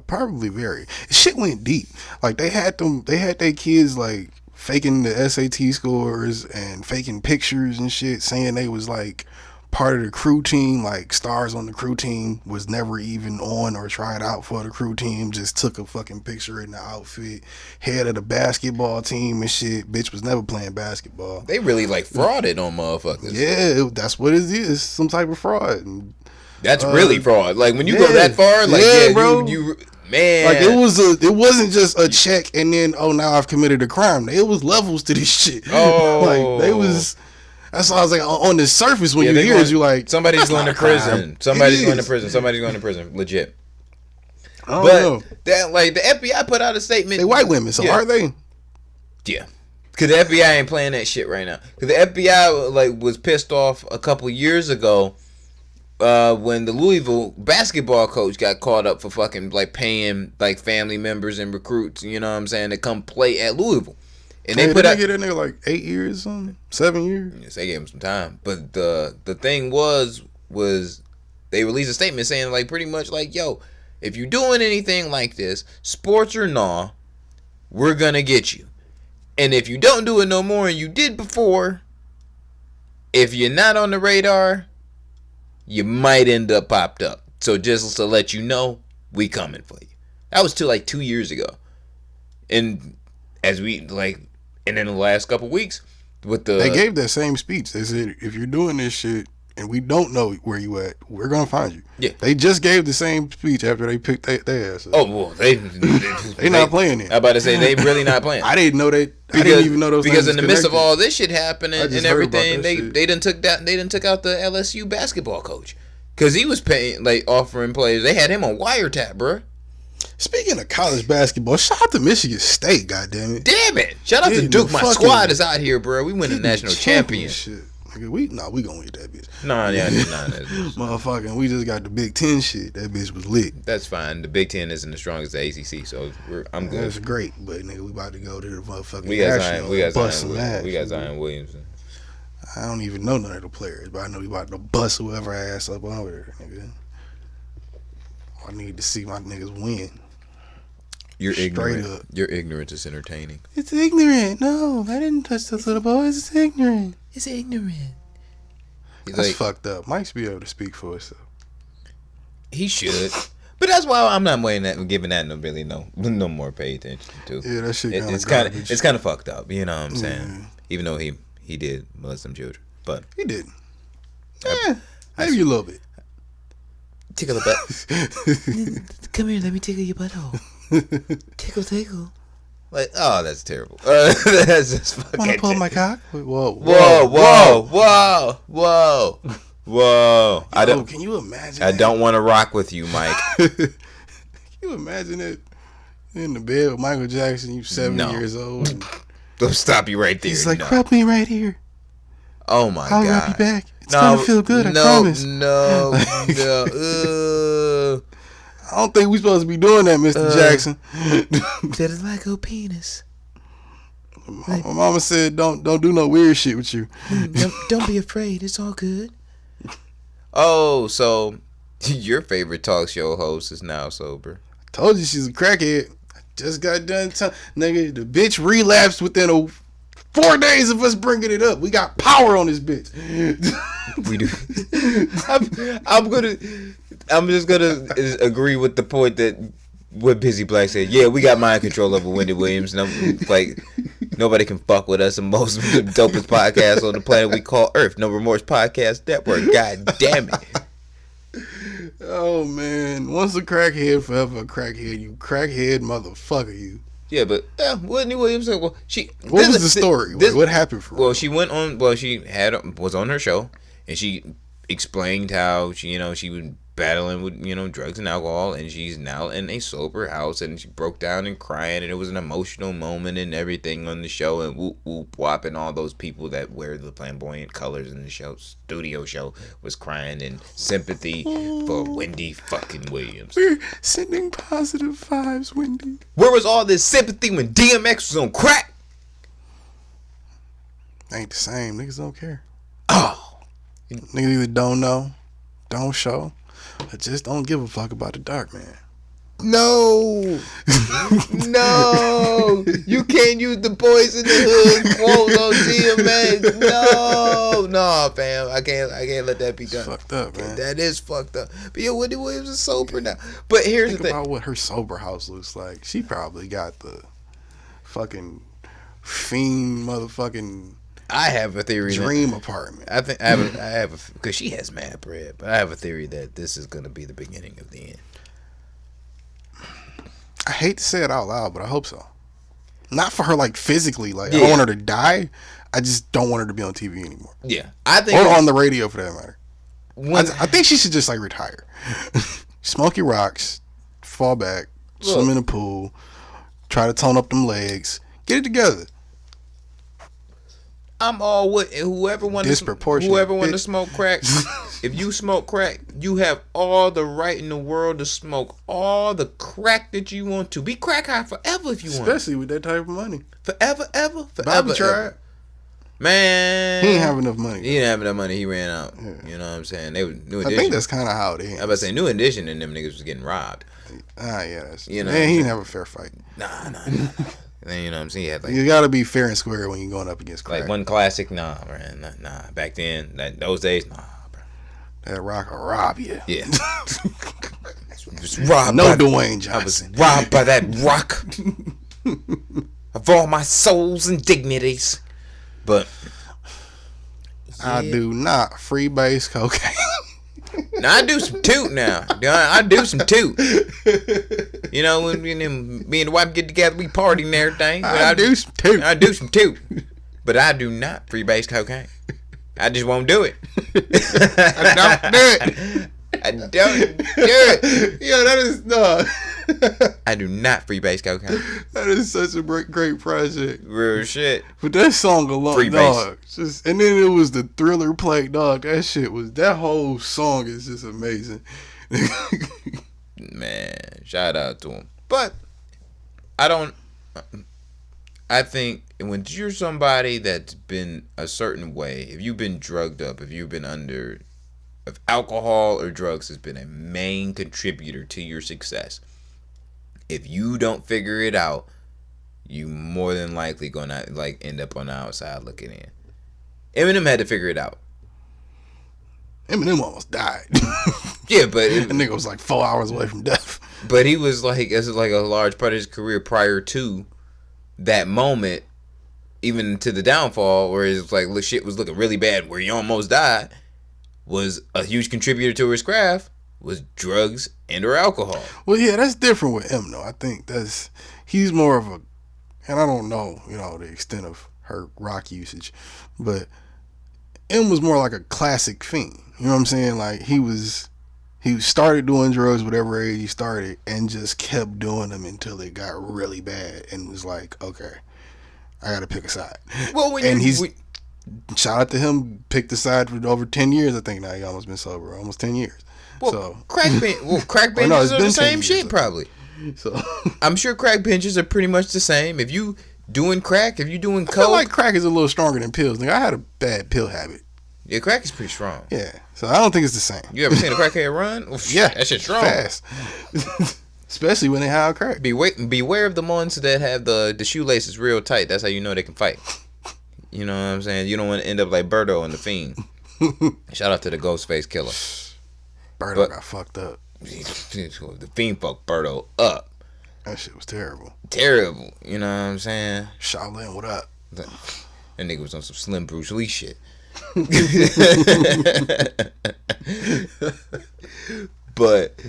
probably very shit went deep. Like they had their kids like faking the SAT scores and faking pictures and shit, saying they was like part of the crew team, like stars on the crew team, was never even on or tried out for the crew team, just took a fucking picture in the outfit, head of the basketball team and shit. Bitch was never playing basketball.
They really like frauded on motherfuckers.
Yeah, that's what it is, some type of fraud. And
That's really fraud. Like when you go that far, like
bro.
you man,
Like it wasn't just a check and then now I've committed a crime. It was levels to this shit.
Oh,
like they was. That's why I was like on the surface when you hear it, you like
somebody's going to prison. Somebody's going to prison. Somebody's going to prison. Legit. But that like the FBI put out a statement.
They white women, so are they?
Yeah. Cause the FBI ain't playing that shit right now. Cause the FBI like was pissed off a couple years ago when the Louisville basketball coach got caught up for fucking like paying like family members and recruits, you know what I'm saying, to come play at Louisville. And they put out
get in there like 8 years, something, 7 years.
Yes, they gave him some time. But the thing was they released a statement saying like pretty much like, yo, if you're doing anything like this, sports or nah, we're gonna get you. And if you don't do it no more and you did before, if you're not on the radar, you might end up popped up. So just to let you know, we coming for you. That was till like 2 years ago. And as we like, and in the last couple weeks, with the
they gave that same speech. They said if you're doing this shit and we don't know where you at, we're gonna find you.
Yeah,
they just gave the same speech after they picked their ass up.
Oh well, they
not playing it.
I'm about to say they really not playing.
I didn't know that. I didn't even know those
because
things
in the midst of
connected.
all this shit happening and everything, they done took out the LSU basketball coach because he was paying like offering players. They had him on wiretap, bro.
Speaking of college basketball, shout out to Michigan State, goddamn it.
Damn it. Shout out to Duke. My squad is out here, bro. We win the national championship.
We gonna win that bitch.
Nah.
Motherfucking, we just got the Big Ten shit. That bitch was lit.
That's fine. The Big Ten isn't as strong as the ACC, so I'm good.
That's great, but nigga, we about to go to the motherfucking
We got Zion Williamson.
I don't even know none of the players, but I know we about to bust whoever ass up over there, nigga. I need to see my niggas win.
You're ignorant.
Up.
Your ignorance is entertaining.
It's ignorant. No, I didn't touch those little boys. It's ignorant.
It's ignorant.
That's fucked up. Mike's be able to speak for himself.
He should. But that's why I'm not giving that no more pay attention to.
Yeah, that shit
it's kind of fucked up. You know what I'm saying? Yeah. Even though he did molest some children, but
he did. Maybe a little bit.
Tickle the butt. Come here, let me tickle your butthole. Tickle. Like, oh, that's terrible. That's just fucking.
Wanna pull my cock? Whoa. Can you imagine?
I don't want to rock with you, Mike.
Can you imagine it? In the bed with Michael Jackson, you 70 years old. And
don't stop you right there.
He's like, rub me right here.
Oh my God.
I'll rub you back. It's gonna feel good. I promise.
No.
I don't think we supposed to be doing that, Mr. Jackson.
That is like a penis.
My mama said, "Don't do no weird shit with you.
Don't be afraid. It's all good." Oh, so your favorite talk show host is now sober.
I told you she's a crackhead. I just got done nigga, the bitch relapsed within 4 days of us bringing it up. We got power on this bitch.
We do. I'm just gonna agree with the point that what Busy Black said. Yeah, we got mind control over Wendy Williams, and I'm like, nobody can fuck with us. The most dopest podcast on the planet we call Earth. No Remorse Podcast Network. God damn it.
Oh man, once a crackhead, forever a crackhead. You crackhead motherfucker, you.
Yeah, but Whitney Williams. Well,
What was the story? What happened for her?
Well, she went on. Well, she was on her show, and she explained how she was battling with drugs and alcohol, and she's now in a sober house, and she broke down and crying, and it was an emotional moment and everything on the show, and whoop whoop whop, and all those people that wear the flamboyant colors in the studio show was crying in sympathy for Wendy fucking Williams.
We're sending positive vibes, Wendy.
Where was all this sympathy when DMX was on crack?
Ain't the same. Niggas don't care.
Oh,
Niggas either don't know, don't show, or just don't give a fuck about the dark, man.
no, no, you can't use the Boys in the Hood quote on DMX. No, fam, I can't let that be done.
It's fucked up, man.
That is fucked up. But yeah, Wendy Williams is sober now. But here's
Think
the thing.
about what her sober house looks like. She probably got the fucking fiend motherfucking
I have a theory.
dream apartment.
I have because she has mad bread, but I have a theory that this is gonna be the beginning of the end.
I hate to say it out loud, but I hope so. Not for her, like, physically. Like, I
Yeah.
don't want her to die. I just don't want her to be on TV anymore.
Yeah, I think.
Or on the radio, for that matter.
When,
I think she should just, like, retire. Smoke your rocks. Fall back. Swim in the pool. Try to tone up them legs. Get it together.
I'm all with whoever want to
Disproportionate
smoke crack. If you smoke crack, you have all the right in the world to smoke all the crack that you want to. Be crack high forever if you want.
Especially with that type of money.
Forever.
Bobby tried.
Man,
He didn't have enough money.
He didn't have enough money. He ran out.
Yeah.
You know what I'm saying? They were New
I
Edition.
think that's kind of how it is.
I was about to say New Edition and them niggas was getting robbed.
Yeah, that's,
You know
man,
what
he
I'm
didn't have a fair fight.
Nah. And then, you know what I'm saying? He had like
You gotta be fair and square when you're going up against crack.
like one classic. Nah, man. Nah. Back then, those days, nah, bro.
That rock will rob you.
Yeah. Was robbed
No
by,
Dwayne
I was
Johnson.
robbed by that rock of all my souls and dignities. But
I do not freebase cocaine.
now I do some toot now. I do some toot. You know, when me and the wife get together, we party and everything. But
I do some toot.
I do some toot. But I do not freebase cocaine. I just won't do it.
I don't do it.
I don't do it.
Yeah, that is no.
I do not freebase cocaine.
That is such a great project.
Real shit.
But that song alone,
Freebase.
dog. Just and then it was the Thriller play, dog. That whole song is just amazing.
Man, shout out to him. But I think when you're somebody that's been a certain way, if you've been drugged up, if alcohol or drugs has been a main contributor to your success, if you don't figure it out, you more than likely gonna like end up on the outside looking in. Eminem had to figure it out.
Eminem almost died.
Yeah, but
That nigga was like 4 hours away from death.
But he was like, as like a large part of his career prior to that moment, even to the downfall, where it's like shit was looking really bad, where he almost died, was a huge contributor to his craft was drugs and or alcohol.
Well, yeah, that's different with him, though. I think he's more of a, and I don't know, the extent of her rock usage, but M was more like a classic fiend. You know what I'm saying? Like he started doing drugs whatever age he started and just kept doing them until it got really bad and was like, okay, I got to pick a side.
Well,
Shout out to him, picked a side for over 10 years. I think now he almost been sober, almost 10 years.
Well, crack benches
no, it's
are
been
the
10
same
years,
shit,
so.
probably.
So
I'm sure crack benches are pretty much the same. If you doing crack, if you doing
I feel
coke,
like crack is a little stronger than pills. Nigga, I had a bad pill habit.
yeah, crack is pretty strong.
Yeah, so I don't think it's the same.
You ever seen a crackhead run? Oof,
Yeah,
that shit's strong.
fast. Especially when they have crack.
Beware of the ones that have the shoelaces real tight. That's how you know they can fight. You know what I'm saying? You don't want to end up like Birdo in The Fiend. Shout out to the Ghostface Killer.
Birdo got fucked up.
The Fiend fucked Birdo up.
That shit was terrible.
Terrible. You know what I'm saying?
Shaolin, what up?
That nigga was on some Slim Bruce Lee shit. But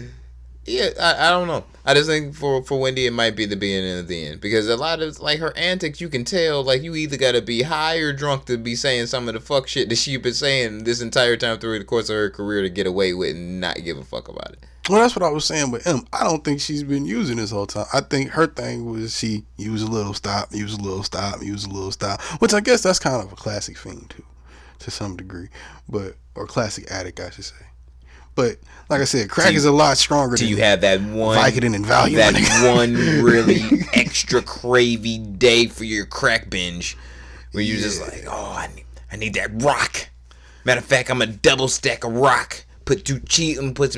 Yeah, I don't know. I just think for Wendy it might be the beginning of the end, because a lot of like her antics, you can tell like you either gotta be high or drunk to be saying some of the fuck shit that she been saying this entire time through the course of her career to get away with and not give a fuck about it.
Well, that's what I was saying with M. I don't think she's been using this whole time. I think her thing was she use a little stop, use a little stop, use a little stop, which I guess that's kind of a classic fiend too, to some degree, or classic addict, I should say. But like I said, crack is a lot stronger.
Do you have that one
Vicodin and Valium?
That one really extra cravey day for your crack binge, where you're just like, oh, I need that rock. Matter of fact, I'm a double stack a rock. Put some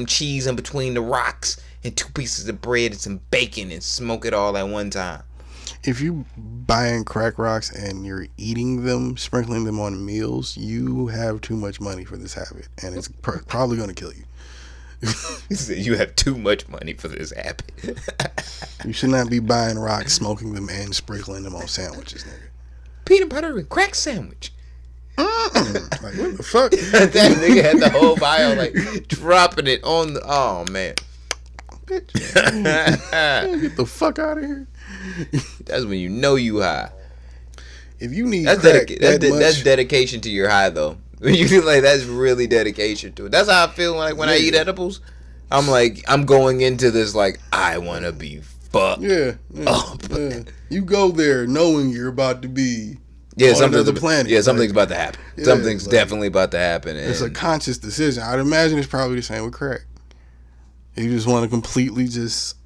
cheese in between the rocks and 2 pieces of bread and some bacon and smoke it all at one time.
If you buying crack rocks and you're eating them, sprinkling them on meals, you have too much money for this habit, and it's probably going to kill you.
You have too much money for this habit.
You should not be buying rocks, smoking them, and sprinkling them on sandwiches, nigga.
Peanut butter and crack sandwich.
Like, what the fuck?
That nigga had the whole bio like dropping it on the. Oh man.
Bitch. Get the fuck out of here.
That's when you know you high.
If you need
that's
crack
that's dedication to your high though. You feel like that's really dedication to it. That's how I feel when I eat edibles. I'm like, I'm going into this like I want to be fucked.
Yeah. You go there knowing you're about to be.
Something's
the planet.
Yeah, something's about to happen. Yeah, something's definitely about to happen.
It's a conscious decision. I'd imagine it's probably the same with crack. You just want to completely just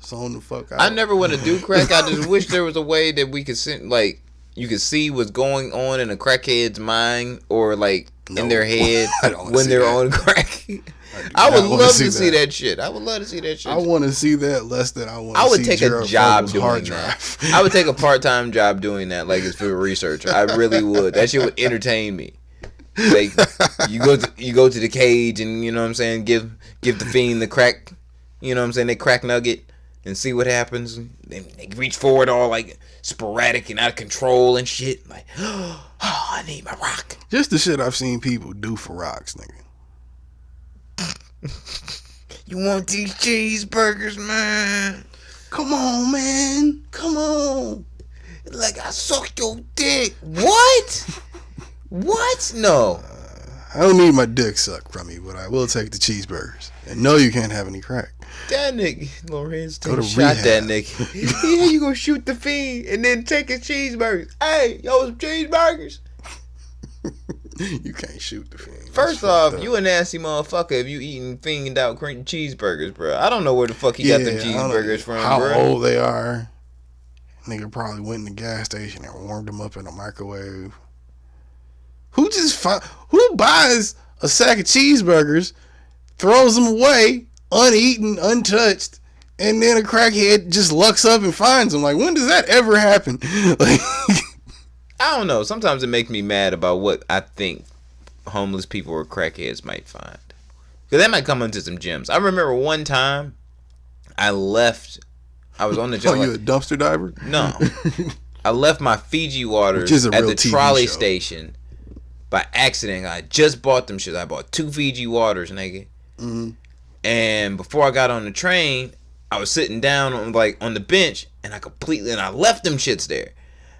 zone the fuck out.
I never want to do crack. I just wish there was a way that we could you could see what's going on in a crackhead's mind or in their head when they're on crack. I would love to see that shit. I would love to see that shit.
I want to see that less than I want to see.
I would take a job doing that. I would take a part-time job doing that, like it's for research. I really would. That shit would entertain me. Like you go to the cage and you know what I'm saying, give the fiend the crack, you know what I'm saying, they crack nugget and see what happens. They reach forward all like sporadic and out of control and shit. Like, oh, I need my rock.
Just the shit I've seen people do for rocks, nigga.
You want these cheeseburgers, man?
Come on, man. Come on.
Like I suck your dick. What? What? No.
I don't need my dick sucked from you, but I will take the cheeseburgers. And no, you can't have any crack.
That nigga, Lorenz, shot that nigga. Yeah, you gonna shoot the fiend and then take his cheeseburgers. Hey, yo, some cheeseburgers.
You can't shoot the fiend.
First off, you a nasty motherfucker if you eating fiend out cheeseburgers, bro. I don't know where the fuck he got them cheeseburgers from,
how
bro.
How old they are. Nigga probably went in the gas station and warmed them up in a microwave. Who buys a sack of cheeseburgers, throws them away, uneaten, untouched, and then a crackhead just lucks up and finds them? Like, when does that ever happen? Like,
I don't know. Sometimes it makes me mad about what I think homeless people or crackheads might find. Because that might come into some gems. I remember one time I was on the
job. Oh, you a dumpster diver?
No. I left my Fiji waters at the trolley station by accident. I just bought them shit. I bought 2 Fiji waters, nigga. Mm-hmm. And before I got on the train, I was sitting down on the bench and I left them shits there.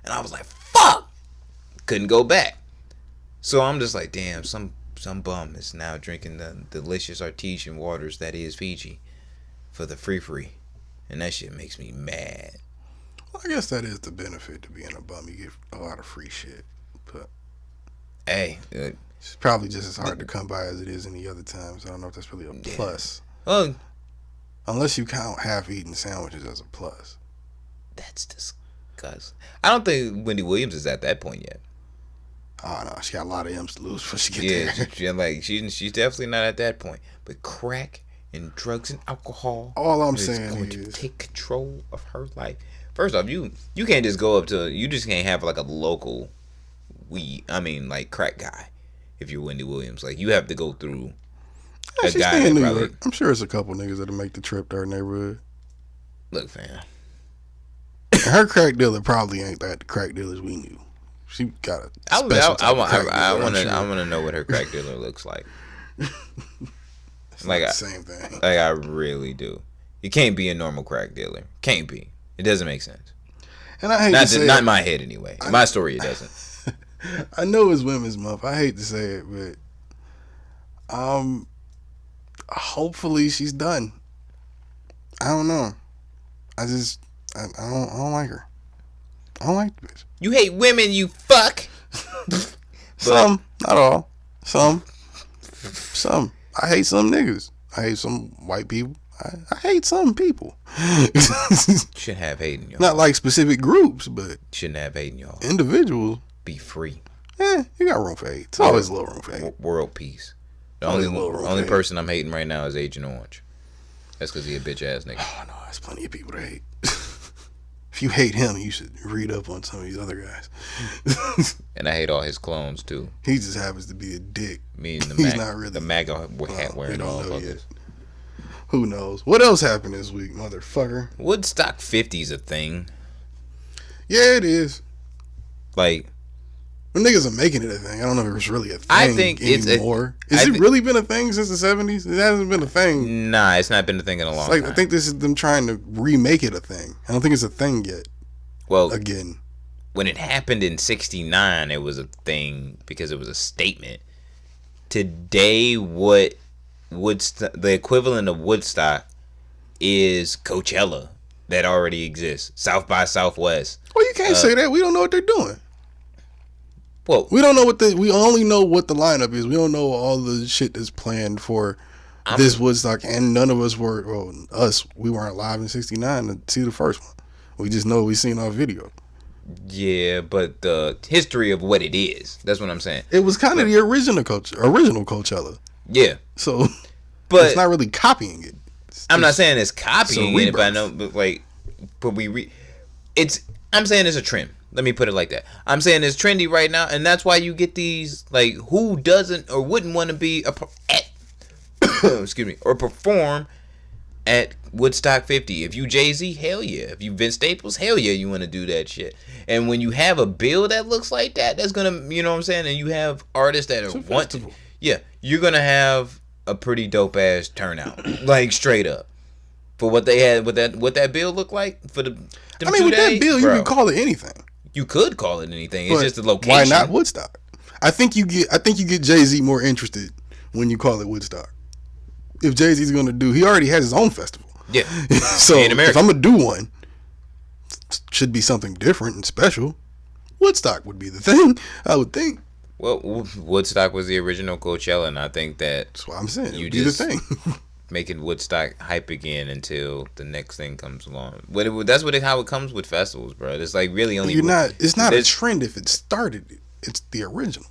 And I was like, fuck! Couldn't go back. So I'm just like, damn, some bum is now drinking the delicious artesian waters that is Fiji for the free. And that shit makes me mad.
Well, I guess that is the benefit to being a bum. You get a lot of free shit. But
hey,
it's probably just as hard to come by as it is any other times. I don't know if that's really a plus.
Well,
unless you count half-eaten sandwiches as a plus.
That's disgusting. I don't think Wendy Williams is at that point yet.
Oh no, she got a lot of M's to lose before she get there.
She's definitely not at that point. But crack and drugs and alcohol.
All I'm saying
is going to take control of her life. First off, you can't just go up to. You just can't have like a local crack guy. If you're Wendy Williams, like you have to go through a guy in New York.
I'm sure it's a couple niggas that'll make the trip to our neighborhood.
Look, fam.
Her crack dealer probably ain't like the crack dealers we knew. She got a special
I want to know what her crack dealer looks like.
It's not the same thing.
Like, I really do. You can't be a normal crack dealer. Can't be. It doesn't make sense.
And I hate to say
not in my head anyway. In my story, it doesn't.
I know it's Women's Month. I hate to say it, but hopefully she's done. I don't know. I don't like her. I don't like the bitch.
You hate women, you fuck.
Some, not all. Some. I hate some niggas. I hate some white people. I hate some people.
Shouldn't have hate in y'all.
Not like specific groups, but
shouldn't have hate in y'all.
Individuals.
Be free.
You got room for hate. It's always a little room for hate.
World peace. The only person I'm hating right now is Agent Orange. That's because he a bitch ass nigga.
Oh no, there's plenty of people to hate. If you hate him, you should read up on some of these other guys.
And I hate all his clones too.
He just happens to be a dick.
Meaning
He's not really
the MAGA hat wearing motherfuckers.
Who knows? What else happened this week, motherfucker?
Woodstock 50's a thing.
Yeah, it is.
Like,
when niggas are making it a thing, I don't know if it's really a thing
I think
anymore. Has it really been a thing since the 70s? It hasn't been a thing.
Nah, it's not been a thing in a long time.
I think this is them trying to remake it a thing. I don't think it's a thing yet.
Well,
again,
when it happened in 69, it was a thing because it was a statement. Today, what the equivalent of Woodstock is Coachella that already exists. South by Southwest.
Well, you can't say that. We don't know what they're doing.
Well,
we don't know we only know what the lineup is. We don't know all the shit that's planned for this Woodstock, and none of us were, we weren't alive in 69 to see the first one. We just know we seen our video.
Yeah, but the history of what it is, that's what I'm saying.
It was kind of the original Coachella.
Yeah.
So,
but
it's not really copying it.
I'm not saying it's copying it, but I know, I'm saying it's a trend. Let me put it like that. I'm saying it's trendy right now, and that's why you get these, like, who doesn't or wouldn't want to be or perform at Woodstock 50. If you Jay-Z, hell yeah. If you Vince Staples, hell yeah, you want to do that shit. And when you have a bill that looks like that, that's gonna, you know what I'm saying, and you have artists that you're gonna have a pretty dope ass turnout, like straight up. For what they had, what that bill looked like for with
that bill, you can call it anything.
You could call it anything. It's just the location.
Why not Woodstock? I think you get Jay-Z more interested when you call it Woodstock. If Jay-Z's gonna he already has his own festival.
Yeah.
So if I'm gonna do one, should be something different and special. Woodstock would be the thing, I would think.
Well, Woodstock was the original Coachella, and I think that's
what I'm saying. You do the thing.
Making Woodstock hype again until the next thing comes along. That's how it comes with festivals, bro. It's like really only.
It's not a trend if it started. It's the original.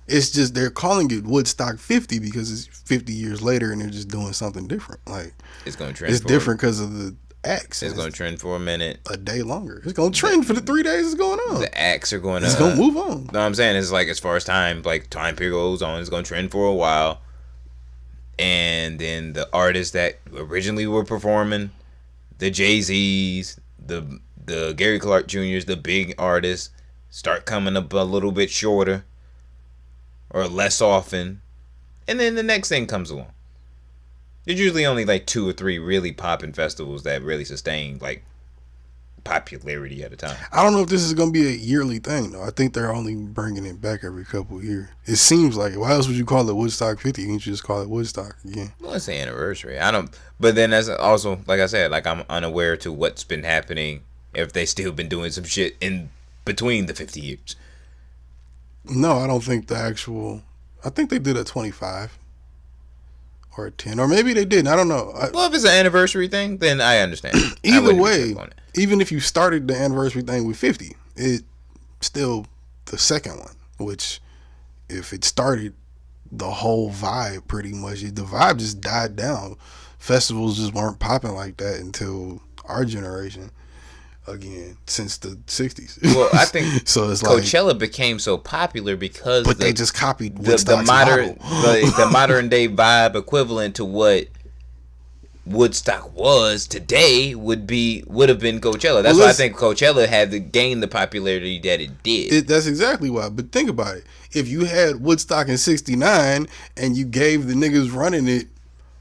It's just they're calling it Woodstock 50 because it's 50 years later and they're just doing something different. Like
it's gonna trend.
It's different because of the acts.
It's gonna trend for a minute,
a day longer. It's gonna trend for the 3 days it's going on.
The acts are going to.
It's gonna move on.
No, what I'm saying is like as far as time period goes on, it's gonna trend for a while. And then the artists that originally were performing, the Jay-Z's, the Gary Clark Jr.'s, the big artists, start coming up a little bit shorter or less often. And then the next thing comes along. There's usually only like 2 or 3 really popping festivals that really sustain like popularity at a time.
I don't know if this is going to be a yearly thing, though. I think they're only bringing it back every couple of years. It seems like it. Why else would you call it Woodstock 50? You can just call it Woodstock again.
Well, it's the anniversary. But then that's also, like I said, like I'm unaware to what's been happening, if they still been doing some shit in between the 50 years.
No, I don't think I think they did a 25 or a 10, or maybe they didn't. I don't know.
Well, if it's an anniversary thing, then I understand.
Either way, even if you started the anniversary thing with 50, it's still the second one, which if it started the whole vibe pretty much, the vibe just died down. Festivals just weren't popping like that until our generation again, since the 60s.
Well, I think
so it's
Coachella became so popular because
they just copied
the modern day vibe equivalent to what Woodstock was today would have been Coachella. That's why I think Coachella had to gain the popularity that it did.
That's exactly why. But think about it. If you had Woodstock in 69 and you gave the niggas running it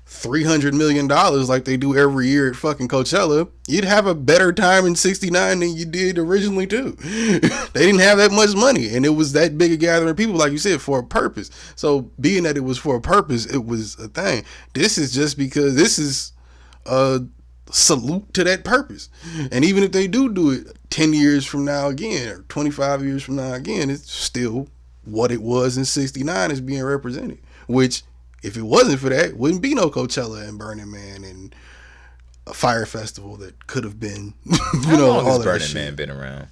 $300 million like they do every year at fucking Coachella, you'd have a better time in '69 than you did originally too. They didn't have that much money, and it was that big a gathering of people, like you said, for a purpose. So being that it was for a purpose, it was a thing. This is just because this is a salute to that purpose. And even if they do it 10 years from now again, or 25 years from now again, it's still what it was in '69 is being represented, which, if it wasn't for that, wouldn't be no Coachella and Burning Man and a fire festival that could have been,
How long has Burning Man been around?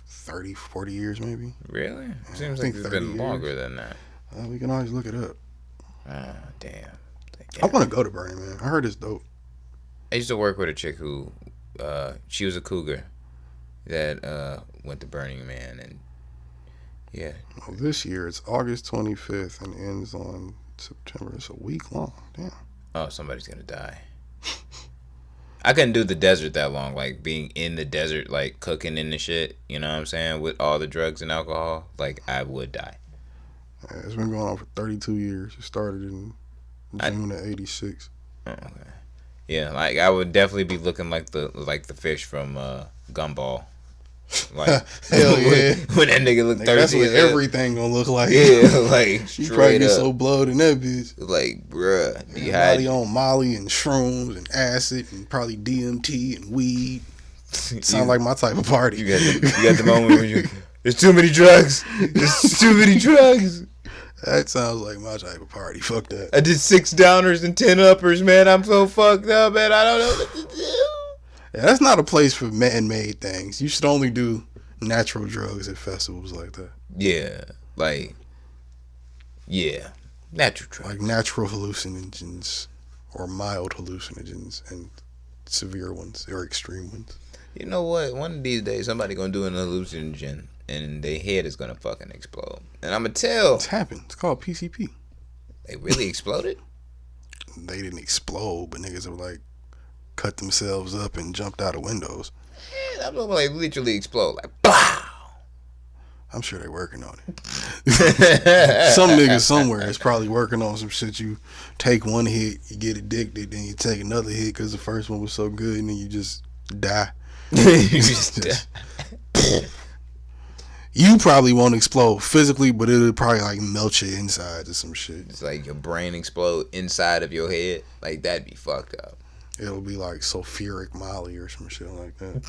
30, 40 years maybe.
Really? Seems like it's been longer than that.
We can always look it up.
Oh, damn.
I want to go to Burning Man. I heard it's dope.
I used to work with a chick who, she was a cougar that went to Burning Man, and yeah.
Well, this year it's August 25th and ends on September. It's a week long. Damn.
Oh, somebody's gonna die. I couldn't do the desert that long, like being in the desert, like cooking in the shit, you know what I'm saying, with all the drugs and alcohol. Like, I would die.
Yeah, it's been going on for 32 years. It started in June of '86.
Oh, okay. Yeah, like I would definitely be looking like the fish from Gumball. Like,
hell yeah.
when that nigga look 30.
That's what everything gonna look like.
Yeah, like
you probably get
up.
so blowed in that bitch.
Like, bruh,
Molly on Molly and shrooms and acid and probably DMT and weed. Sound like my type of party.
You got the moment when there's too many drugs. There's too many drugs.
That sounds like my type of party. Fuck that.
I did 6 downers and 10 uppers, man. I'm so fucked up, man. I don't know what to do.
Yeah, that's not a place for man-made things. You should only do natural drugs at festivals like that.
Yeah, natural drugs.
Like natural hallucinogens or mild hallucinogens and severe ones or extreme ones.
You know what? One of these days, somebody gonna do an hallucinogen and their head is gonna fucking explode. And I'm gonna tell.
It's happened. It's called PCP.
They really exploded?
They didn't explode, but niggas were like, cut themselves up and jumped out of windows.
Yeah, I'm like literally explode, like BOW!
I'm sure they're working on it. Some niggas somewhere is probably working on some shit. You take one hit, you get addicted, then you take another hit because the first one was so good, and then you just die.
You just die.
You probably won't explode physically, but it'll probably like melt your insides or some shit.
It's like your brain explode inside of your head. Like, that'd be fucked up.
It'll be like sulfuric Molly or some shit like that.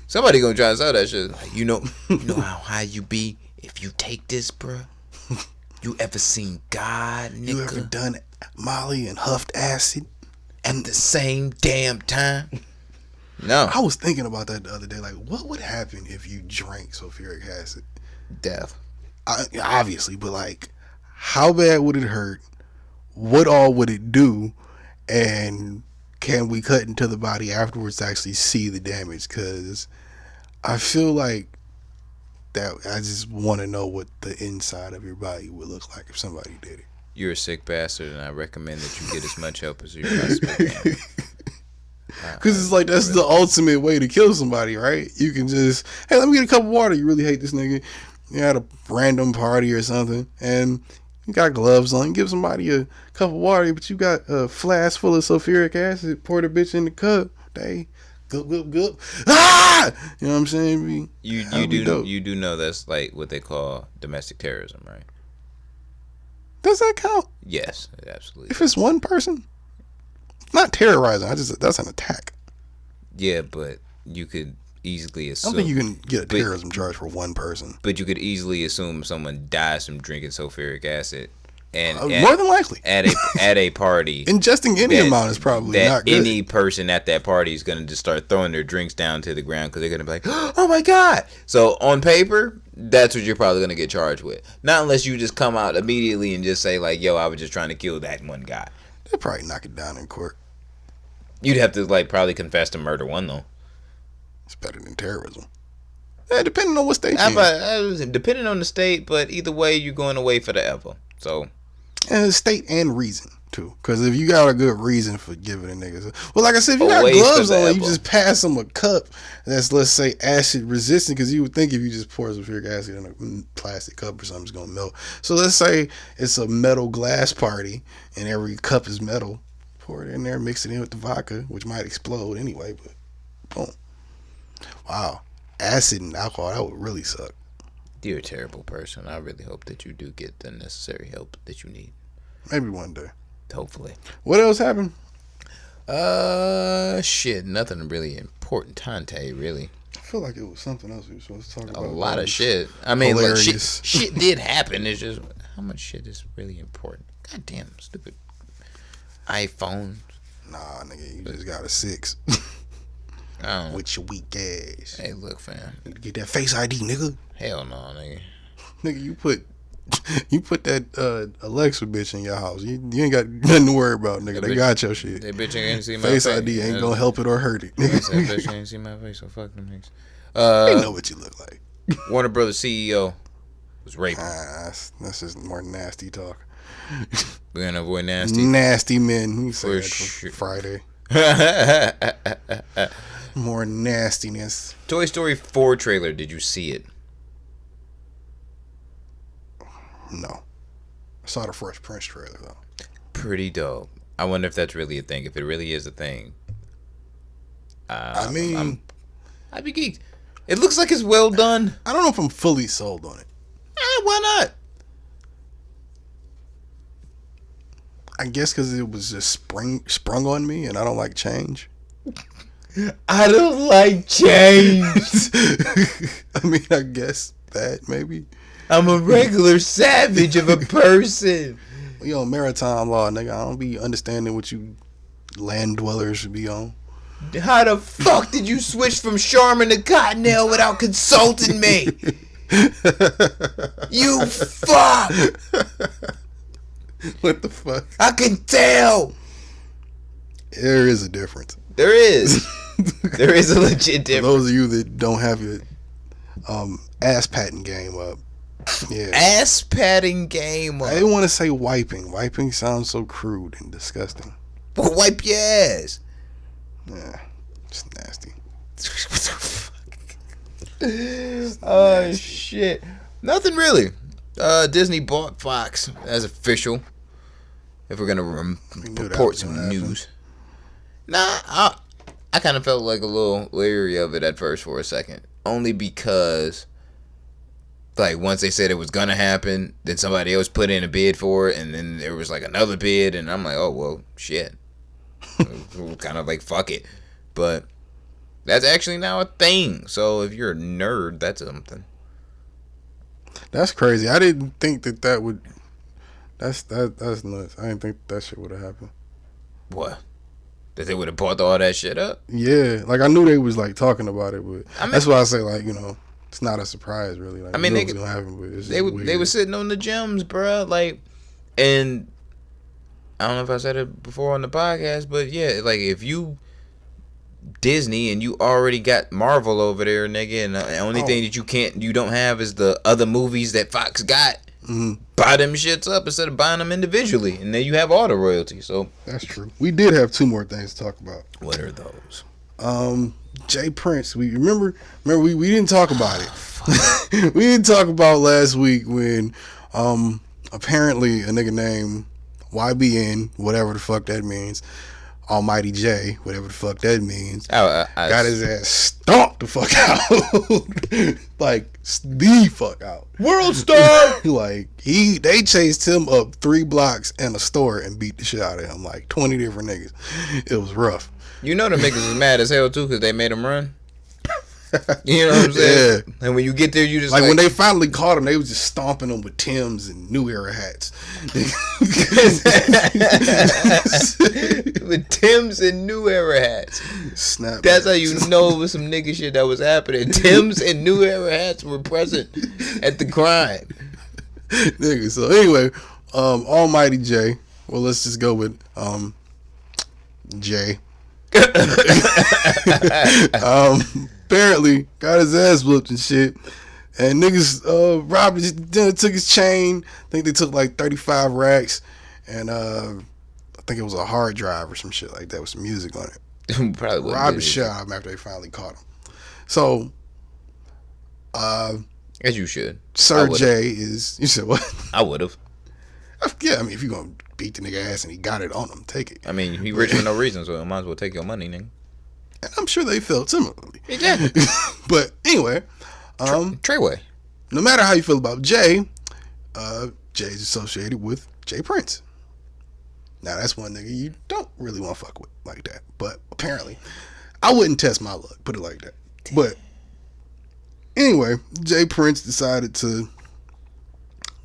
Somebody gonna try to sell that shit. Like, you know how high you be if you take this, bruh? You ever seen God, nigga?
You ever done Molly and huffed acid
at the same damn time? No.
I was thinking about that the other day. Like, what would happen if you drank sulfuric acid?
Death.
Obviously, but like, how bad would it hurt? What all would it do? And can we cut into the body afterwards to actually see the damage? Because I feel like that I just want to know what the inside of your body would look like if somebody did it.
You're a sick bastard, and I recommend that you get as much help as you possibly can.
Because it's like, that's the ultimate way to kill somebody, right? You can just, hey, let me get a cup of water. You really hate this nigga. You had a random party or something, and you got gloves on. You give somebody a cup of water, but you got a flask full of sulfuric acid. Pour the bitch in the cup. They go. Ah! You know what I'm saying?
You do know that's like what they call domestic terrorism, right?
Does that count?
Yes, absolutely.
If it's one person, not terrorizing. That's an attack.
Yeah, but you could easily assume.
I don't think you can get a terrorism charge for one person.
But you could easily assume someone dies from drinking sulfuric acid, and
more than likely
at a party,
ingesting any amount is probably not good.
Any person at that party is going to just start throwing their drinks down to the ground because they're going to be like, "Oh my god!" So on paper, that's what you're probably going to get charged with. Not unless you just come out immediately and just say like, "Yo, I was just trying to kill that one guy."
They'll probably knock it down in court.
You'd have to like probably confess to murder one though.
It's better than terrorism. Yeah, depending on what state you're in.
Depending on the state, but either way, you're going away forever. So,
And state and reason too, because if you got a good reason for giving a nigga, well, like I said, if you got
Always
gloves on, you
available.
just pass them a cup that's, let's say, acid resistant, because you would think if you just pour sulfuric acid in a plastic cup or something, it's gonna melt. So let's say it's a metal glass party and every cup is metal. Pour it in there, mix it in with the vodka, which might explode anyway, but boom. Wow. Acid and alcohol, that would really suck.
You're a terrible person. I really hope that you do get the necessary help that you need.
Maybe one day.
Hopefully.
What else happened?
Shit. Nothing really important. Tante, really.
I feel like it was something else we were supposed to talk about.
A lot of shit. I mean, like,
hilarious.
shit did happen. It's just how much shit is really important. God damn, stupid iPhone.
Nah, nigga, you just got a 6.
I don't know.
With your weak ass.
Hey, look, fam.
Get that Face ID, nigga.
Hell no, nigga.
Nigga, you put that Alexa bitch in your house. You ain't got nothing to worry about, nigga. They got your shit.
That bitch ain't see my
Face
face.
ID ain't gonna help it or hurt it.
That bitch ain't see my face, so fuck them
They
niggas.
know what you look like.
Warner Brothers CEO was raped.
That's just more nasty talk.
We're gonna avoid nasty.
Nasty men. We say
For
that
sure.
for Friday. More nastiness.
Toy Story 4 trailer. Did you see it?
No. I saw the Fresh Prince trailer though.
Pretty dope. I wonder if that's really a thing. If it really is a thing,
I mean,
I'd be geeked. It looks like it's well done.
I don't know if I'm fully sold on it.
Why not?
I guess because it was just sprung on me, and I don't like change.
I don't like change.
I mean, I guess that maybe.
I'm a regular savage of a person.
Yo, maritime law, nigga. I don't be understanding what you land dwellers should be on.
How the fuck did you switch from Charmin to Cottonelle without consulting me? You fuck!
What the fuck?
I can tell.
There is a difference.
There is. There is a legit
For
difference.
those of you that don't have your ass patting game up, yeah.
Ass patting game.
I didn't want to say wiping. Wiping sounds so crude and disgusting.
Well, wipe your ass.
Yeah, it's nasty.
Oh shit! Nothing really. Disney bought Fox as official. If we're gonna
We knew that
report
was
some
gonna happen.
news. Nah, I kind of felt like a little leery of it at first for a second, only because, like, once they said it was gonna happen, then somebody else put in a bid for it, and then there was like another bid, and I'm like, oh well, shit. Kind of like fuck it, but that's actually now a thing. So if you're a nerd, that's something.
That's crazy. I didn't think that would. That's nuts. I didn't think that shit would have happened.
What? That they would have bought all that shit up?
Yeah, like I knew they was like talking about it, but
I mean-
that's why I say like it's not a surprise really. Like,
I mean,
you know
they
what's gonna happen, but it's
They
just
they were
weird.
sitting on the gems, bruh. Like, and I don't know if I said it before on the podcast, but yeah, like if you Disney and you already got Marvel over there, nigga, and the only thing that you don't have is the other movies that Fox got.
Mhm.
Buy them shits up instead of buying them individually, and then you have all the royalty. So
That's true. We did have two more things to talk about.
what are those?
Jay Prince. We remember we didn't talk about it. We didn't talk about last week when apparently a nigga named YBN, whatever the fuck that means, Almighty J, whatever the fuck that means, got his ass stomped the fuck out. Like the fuck out.
World Star.
Like they chased him up 3 blocks and a store and beat the shit out of him. Like 20 different niggas. It was rough.
You know the niggas was mad as hell too because they made him run. You know what I'm saying?
Yeah.
And when you get there, you just
Like when they finally caught him, they was just stomping him with Timbs and New Era hats.
with Tim's and New Era hats.
Snap.
That's how you know it was some nigga shit that was happening. Tim's and New Era hats were present at the crime.
Nigga. So anyway, Almighty J. Well, let's just go with J. Apparently got his ass whooped and shit, And niggas robbed took his chain. I think they took like 35 racks. And I think it was a hard drive or some shit like that with some music on it.
Probably
Robbed the shit out of him after they finally caught him. So,
as you should.
Sir J is... You said what?
I would have.
Yeah, I mean, if you're going to beat the nigga ass and he got it on him, take it.
I mean, he rich for no reason, so I might as well take your money, nigga.
And I'm sure they felt similarly.
Exactly.
But anyway...
Treyway.
No matter how you feel about Jay, Jay's associated with Jay Prince. Now that's one nigga you don't really want to fuck with like that. But apparently, I wouldn't test my luck, put it like that. Damn. But anyway, Jay Prince decided to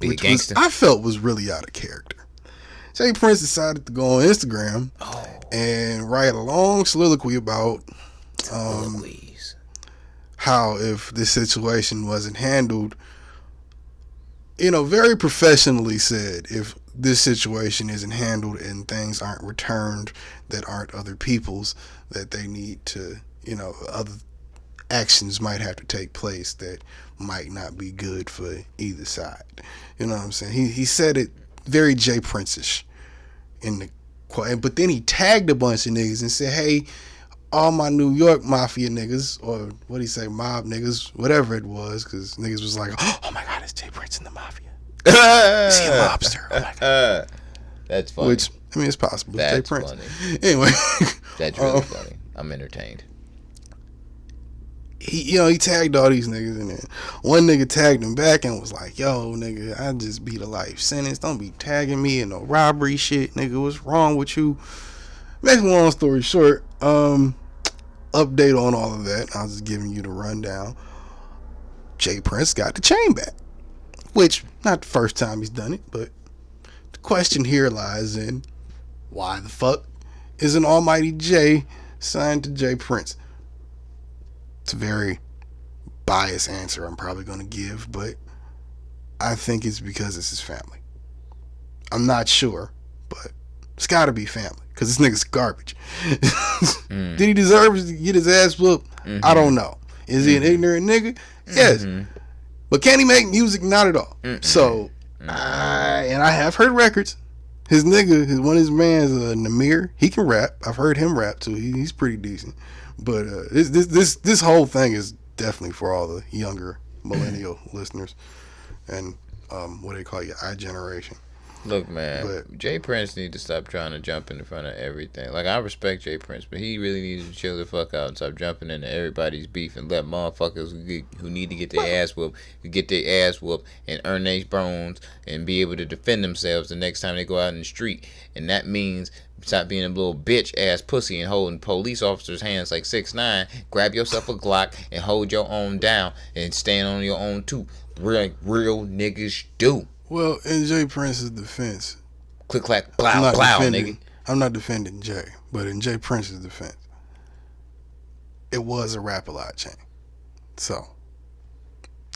be a gangster.
I felt was really out of character. Jay Prince decided to go on Instagram and write a long soliloquy about how if this situation wasn't handled, very professionally said, if this situation isn't handled and things aren't returned that aren't other people's, that they need to, other actions might have to take place that might not be good for either side. You know what I'm saying? He said it very Jay Prince-ish in the quote, but then he tagged a bunch of niggas and said, hey, all my New York mafia niggas, or what do you say, mob niggas, whatever it was, because niggas was like, oh my God, it's Jay Prince in the mafia. Is he a mobster? Oh my God.
That's funny.
Which, I mean, it's possible.
That's
Jay Prince.
Funny.
Anyway.
That's really funny. I'm entertained.
He tagged all these niggas in there. One nigga tagged him back and was like, yo, nigga, I just beat a life sentence. Don't be tagging me in no robbery shit, nigga. What's wrong with you? Make a long story short, update on all of that. I was just giving you the rundown. Jay Prince got the chain back, which not the first time he's done it, but the question here lies in why the fuck is an almighty Jay signed to Jay Prince? It's a very biased answer I'm probably going to give, but I think it's because it's his family. I'm not sure, but it's got to be family. Because this nigga's garbage. Did he deserve to get his ass whooped? I don't know. Is he an ignorant nigga? Yes. But can he make music? Not at all. So, I have heard records. His nigga, one of his mans, Namir, he can rap. I've heard him rap too. He's pretty decent. But this whole thing is definitely for all the younger millennial listeners and what they call your iGeneration.
Look, man, Jay Prince need to stop trying to jump in front of everything. Like, I respect Jay Prince, but he really needs to chill the fuck out and stop jumping into everybody's beef and let motherfuckers who need to get their ass whooped and earn their bones and be able to defend themselves the next time they go out in the street. And that means stop being a little bitch ass pussy and holding police officers' hands like 6ix9ine. Grab yourself a Glock and hold your own down and stand on your own too. Real niggas do.
Well, in Jay Prince's defense,
click clack plow plow, nigga.
I'm not defending Jay, but in Jay Prince's defense, it was a Rap-A-Lot chain, so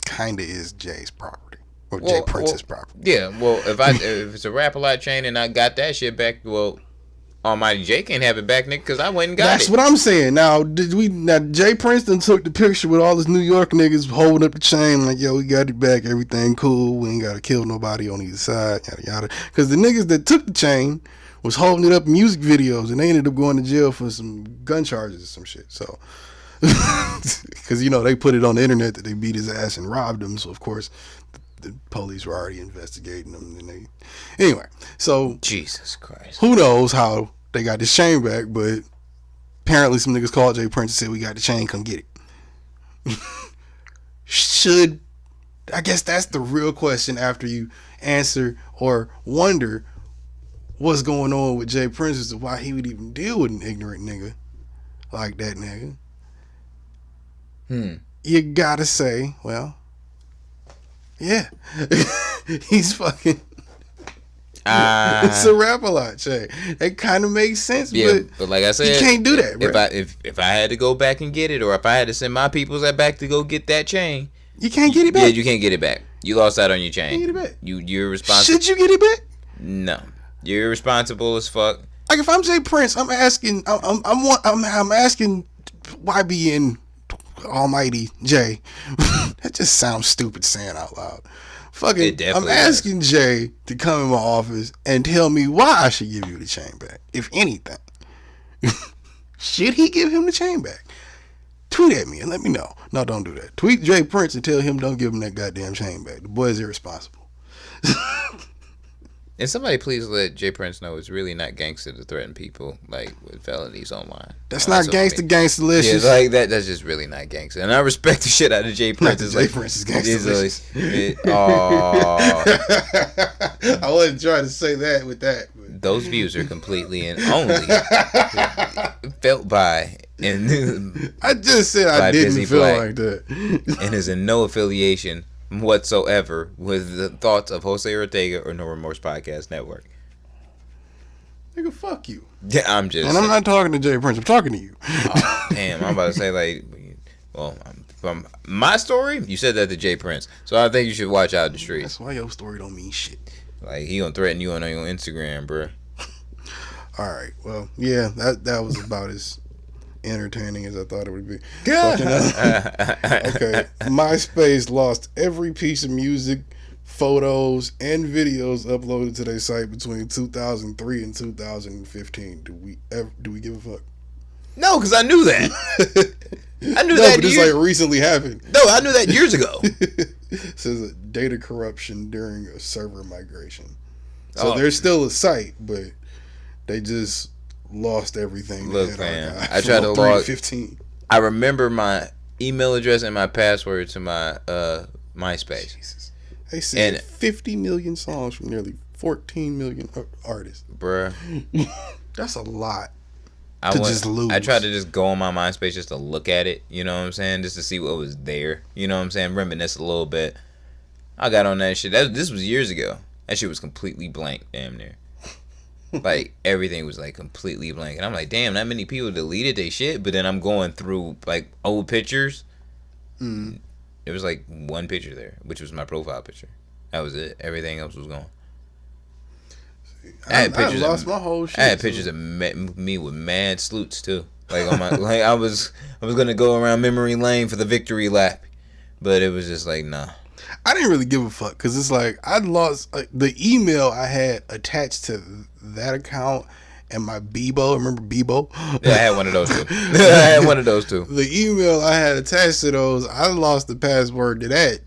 kinda is Jay's property or Jay Prince's property.
Yeah, well, if it's a Rap-A-Lot chain and I got that shit back, well, Almighty Jay can't have it back, nigga, because I went and got it.
That's what I'm saying. Now, Jay Prince done took the picture with all this New York niggas holding up the chain like, yo, we got it back, everything cool, we ain't got to kill nobody on either side, yada yada. Because the niggas that took the chain was holding it up in music videos, and they ended up going to jail for some gun charges or some shit. So, because they put it on the internet that they beat his ass and robbed him, so of course the police were already investigating them. And anyway, so
Jesus Christ,
who knows how they got this chain back, but apparently some niggas called Jay Prince and said, we got the chain, come get it. I guess that's the real question after you answer or wonder what's going on with Jay Prince as to why he would even deal with an ignorant nigga like that nigga. You gotta say, well, yeah, he's fucking... it's a Rap-A-Lot chain. That kind of makes sense,
but like I said,
you can't do that, bro.
If I had to go back and get it, or if I had to send my peoples back to go get that chain,
you can't get it back.
Yeah, you can't get it back. You lost out on your chain.
You can't get it back.
You're responsible.
Should you get it back?
No, you're irresponsible as fuck.
Like if I'm Jay Prince, I'm asking YBN Almighty Jay That just sounds stupid saying out loud. Fucking,
It
I'm
definitely
asking Jay to come in my office and tell me why I should give you the chain back, if anything. Should he give him the chain back? Tweet at me and let me know. No, don't do that. Tweet Jay Prince and tell him don't give him that goddamn chain back. The boy is irresponsible.
And somebody please let Jay Prince know it's really not gangster to threaten people like with felonies online.
That's not gangster-licious.
Yeah, like that's just really not gangster. And I respect the shit out of Jay Prince.
Not Jay Prince is gangster-licious. I wasn't trying to say that with that. But.
Those views are completely and only felt by and
I just said I didn't feel like that.
And is in no affiliation whatsoever with the thoughts of Jose Ortega or No Remorse Podcast Network.
Nigga, fuck you.
Yeah, I'm just.
And I'm not talking to Jay Prince. I'm talking to you.
Oh, damn, I'm about to say like, well, from my story, you said that to Jay Prince, so I think you should watch out in the streets.
That's why your story don't mean shit.
Like he gonna threaten you on your Instagram, bro.
All right, well, yeah, that was about as entertaining as I thought it would be. Okay, MySpace lost every piece of music, photos, and videos uploaded to their site between 2003 and 2015. Do we give a fuck?
No, because I knew that. I knew
no,
that.
But this like recently happened.
No, I knew that years ago.
It says data corruption during a server migration. So there's still a site, but they just lost everything.
Look, man, I tried to log.
15.
I remember my email address and my password to my MySpace.
Jesus. They said 50 million songs from nearly 14 million artists.
Bruh.
That's a lot.
Just lose. I tried to just go on my MySpace just to look at it, you know what I'm saying? Just to see what was there. You know what I'm saying? Reminisce a little bit. I got on that shit. This was years ago. That shit was completely blank, damn near. Like, everything was, like, completely blank. And I'm like, damn, that many people deleted their shit. But then I'm going through, like, old pictures.
Mm.
There was, like, one picture there, which was my profile picture. That was it. Everything else was gone. I
lost my whole shit.
I had pictures of me with mad salutes, too. Like, on my, like I was going to go around memory lane for the victory lap. But it was just like, nah.
I didn't really give a fuck because it's like I lost the email I had attached to that account and my Bebo. Remember Bebo?
Yeah, I had one of those too.
The email I had attached to those, I lost the password to that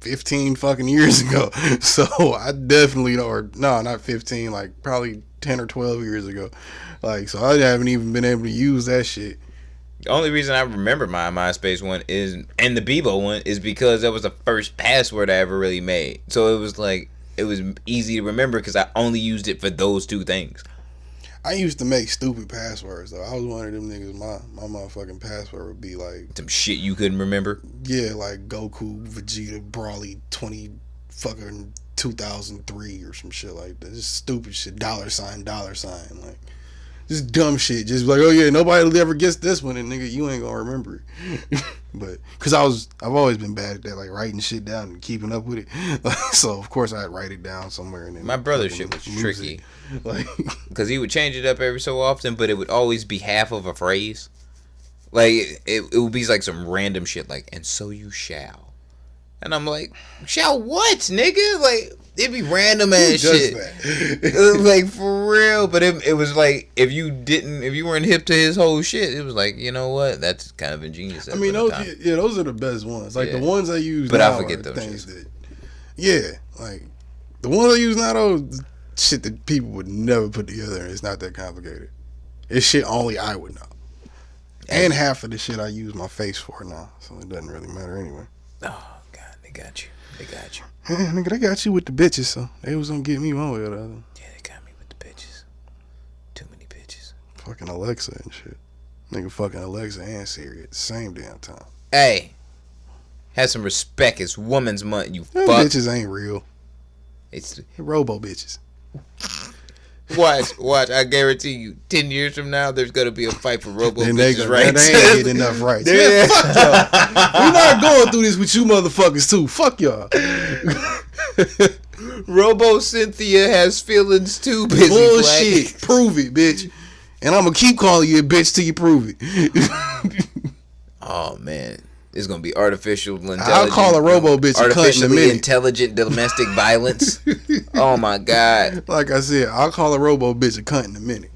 15 fucking years ago. So I definitely not 15, like probably 10 or 12 years ago. Like, so I haven't even been able to use that shit.
The only reason I remember my MySpace one and the Bebo one is because that was the first password I ever really made. So it was like, it was easy to remember because I only used it for those two things.
I used to make stupid passwords though. I was one of them niggas. My motherfucking password would be like
some shit you couldn't remember.
Yeah, like Goku, Vegeta, Brawly, 2003 or some shit like that. Just stupid shit. $sign, like. Just dumb shit. Just like, oh yeah, nobody ever gets this one, and nigga, you ain't gonna remember it. But because I've always been bad at that, like writing shit down and keeping up with it. So of course I'd write it down somewhere. And then
my brother's shit was tricky,
like
because he would change it up every so often, but it would always be half of a phrase. Like it would be like some random shit, like "and so you shall," and I'm like, "Shall what, nigga?" Like. It'd be random ass shit. Like for real. But it was like if you weren't hip to his whole shit, it was like, you know what? That's kind of ingenious.
I mean those are the best ones. Like the ones I use
but
now
I forget
are
those
things that like the ones I use now those shit that people would never put together, and it's not that complicated. It's shit only I would know. And half of the shit I use my face for now. So it doesn't really matter anyway.
Oh God, they got you.
Yeah, nigga, they got you with the bitches, so they was gonna get me one way or the other.
Yeah, they got me with the bitches. Too many bitches.
Fucking Alexa and shit. Nigga fucking Alexa and Siri at the same damn time.
Hey, have some respect. It's Women's Month, you
Them
fuck.
bitches ain't real.
It's
robo bitches.
Watch. I guarantee you, 10 years from now, there's gonna be a fight for robo bitches' rights.
They ain't getting enough rights. Man, fuck y'all. We're not going through this with you motherfuckers too. Fuck y'all.
Robo Cynthia has feelings too, busy
bullshit.
Black.
Prove it, bitch. And I'm gonna keep calling you a bitch till you prove it.
Oh man, It's gonna be artificial intelligence.
I'll call a robo bitch a cunt in a
artificially
minute.
intelligent domestic violence. Oh my god!
Like I said, I'll call a robo bitch a cunt in a minute.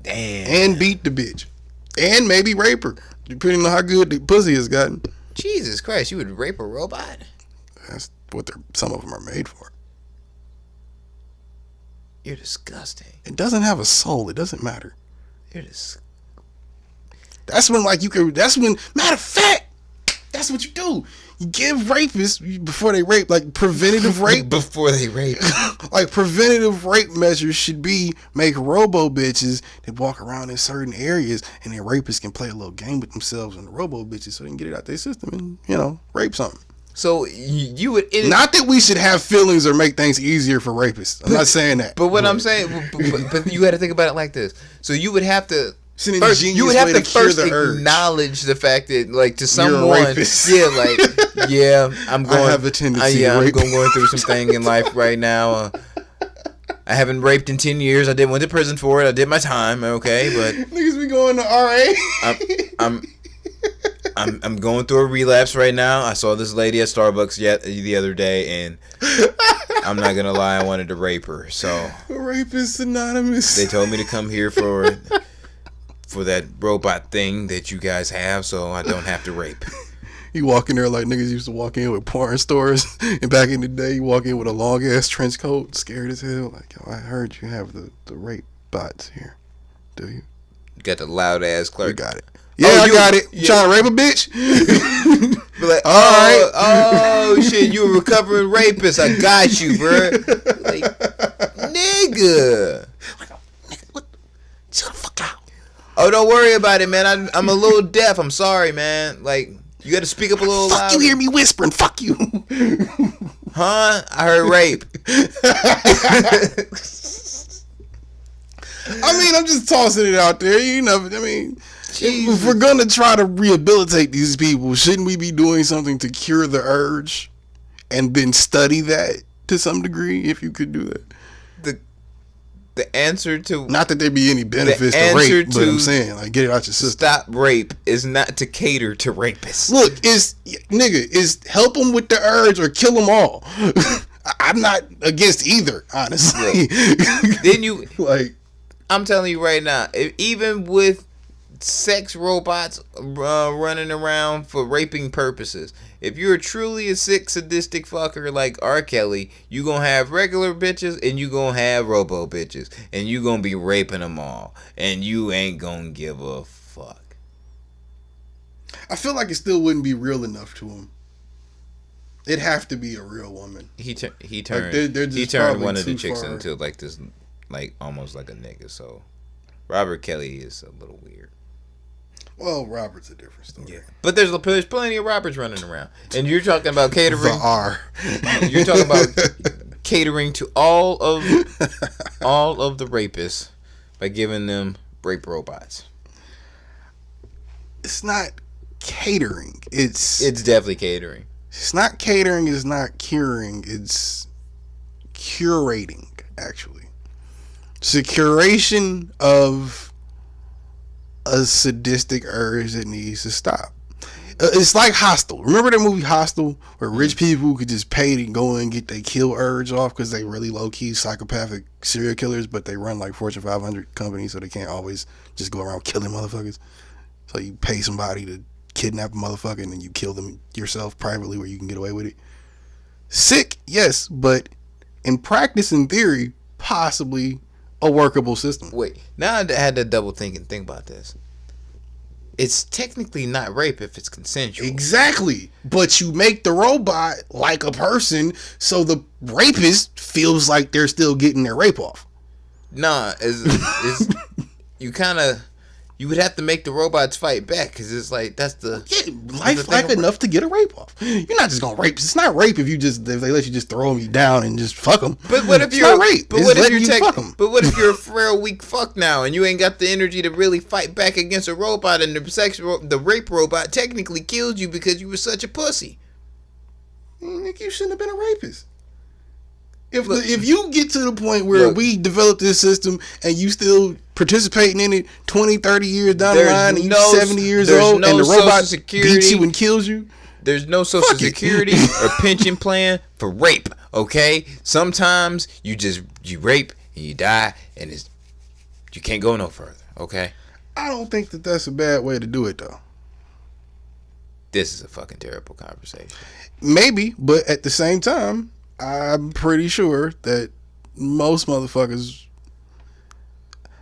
Damn.
And beat the bitch, and maybe rape her, depending on how good the pussy has gotten.
Jesus Christ! You would rape a robot?
That's what some of them are made for.
You're disgusting.
It doesn't have a soul. It doesn't matter.
You're disgusting.
That's when, like, matter of fact, that's what you do. You give rapists, before they rape, like, preventative rape.
Before they rape.
Like, preventative rape measures should be make robo bitches that walk around in certain areas, and then rapists can play a little game with themselves and the robo bitches so they can get it out their system and, rape something.
So you would...
Not that we should have feelings or make things easier for rapists. I'm not saying that.
But what I'm saying, but you got to think about it like this. So you would have to...
It's an
first,
ingenious
you would have
way
to
to cure
first
the urge.
acknowledge the fact that, like, to
You're a
someone,
rapist.
I'm going.
I have a tendency to
I'm
rape.
going through some thing in life right now. I haven't raped in 10 years. I went to prison for it. I did my time. Okay, but
Niggas be going to RA.
I'm going through a relapse right now. I saw this lady at Starbucks the other day, and I'm not gonna lie, I wanted to rape her. So
Rapists Anonymous.
they told me to come here for that robot thing that you guys have, so I don't have to rape.
You walk in there like niggas used to walk in with porn stores, and back in the day, you walk in with a long ass trench coat, scared as hell. Like, yo, I heard you have the rape bots here. Do you?
Got the loud ass clerk.
You got it. Yeah, I got it. You trying to rape a bitch?
Be like,
all right.
Oh shit, you a recovering rapist. I got you, bro. Like, nigga.
What? Shut the fuck out.
Oh, don't worry about it, man. I'm a little deaf. I'm sorry, man. Like, you got to speak up a little
Fuck
louder.
you, hear me whispering. Fuck you.
Huh? I heard rape.
I mean, I'm just tossing it out there.
Jesus.
If we're gonna try to rehabilitate these people, shouldn't we be doing something to cure the urge, and then study that to some degree? If you could do that,
The answer to
not that there be any benefits to
answer
rape, but I'm saying, like, get it out your system.
stop rape is not to cater to rapists.
Look, is help them with the urge or kill them all. I'm not against either, honestly.
Then you
like,
I'm telling you right now, even with sex robots running around for raping purposes, if you're truly a sick, sadistic fucker like R. Kelly, you gonna have regular bitches and you gonna have robo bitches, and you gonna be raping them all, and you ain't gonna give a fuck.
I feel like it still wouldn't be real enough to him. It'd have to be a real woman.
He turned
they're just
he turned one
probably
of the
too
chicks
far.
into like this, like almost like a nigga. So Robert Kelly is a little weird.
Well, Robert's a different story.
Yeah, but there's plenty of Roberts running around, and you're talking about catering.
The R.
You're talking about catering to all of the rapists by giving them rape robots.
It's not catering. It's
definitely catering.
It's not catering. It's not curing. It's curating. Actually, it's a curation of a sadistic urge that needs to stop. It's like Hostel. Remember that movie Hostel, where rich people could just pay to go and get their kill urge off because they really low-key psychopathic serial killers, but they run like Fortune 500 companies, so they can't always just go around killing motherfuckers. So you pay somebody to kidnap a motherfucker and then you kill them yourself privately where you can get away with it. Sick, yes, but in practice, in theory, possibly a workable system.
Wait, now I had to double think and think about this. It's technically not rape if it's consensual.
Exactly. But you make the robot like a person, so the rapist feels like they're still getting their rape off.
Nah, is you would have to make the robots fight back, because it's like that's the
Lifelike enough to get a rape off. You're not just gonna rape. It's not rape if they let you just throw me down and just fuck them.
But what if
it's
you're
not rape?
But
it's
what if
letting
you're
you fuck them?
But what if you're a frail, weak fuck now, and you ain't got the energy to really fight back against a robot, and the rape robot technically killed you because you were such a pussy?
Nick, you shouldn't have been a rapist. If you get to the point where we develop this system and you still participating in it 20, 30 years down
There's
the line, and
no-
you're 70 years
there's
old,
no
and the
Social
robot
Security.
beats you and kills you.
There's no social
Fuck it.
security or pension plan for rape. Okay, sometimes you rape and you die, and you can't go no further. Okay,
I don't think that that's a bad way to do it, though.
this is a fucking terrible conversation.
Maybe, but at the same time, I'm pretty sure that most motherfuckers,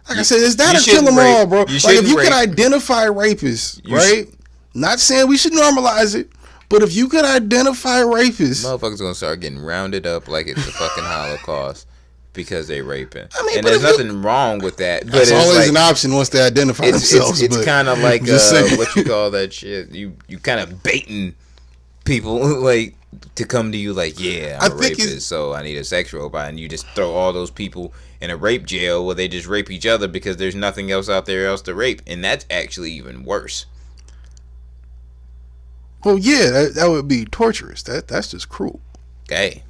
like I said, it's not
you
a kill
shouldn't
them
rape.
all, bro.
You
Like, if you
shouldn't
could
rape.
identify rapists,
You
right? Not saying we should normalize it, but if you could identify rapists,
Motherfuckers gonna start getting rounded up like it's the fucking Holocaust because they raping.
I mean,
and
but
there's
if you-
nothing wrong with that. But
that's
it's
always
like,
an option once they identify themselves.
It's
but
kind of like
I'm just saying.
what you call that shit. You kind of baiting people like to come to you like, yeah, I'm
I
a
think
rapist, so I need a sex robot, and you just throw all those people in a rape jail where they just rape each other because there's nothing else out there else to rape, and that's actually even worse.
Well, yeah, that would be torturous. That's just cruel.
Okay,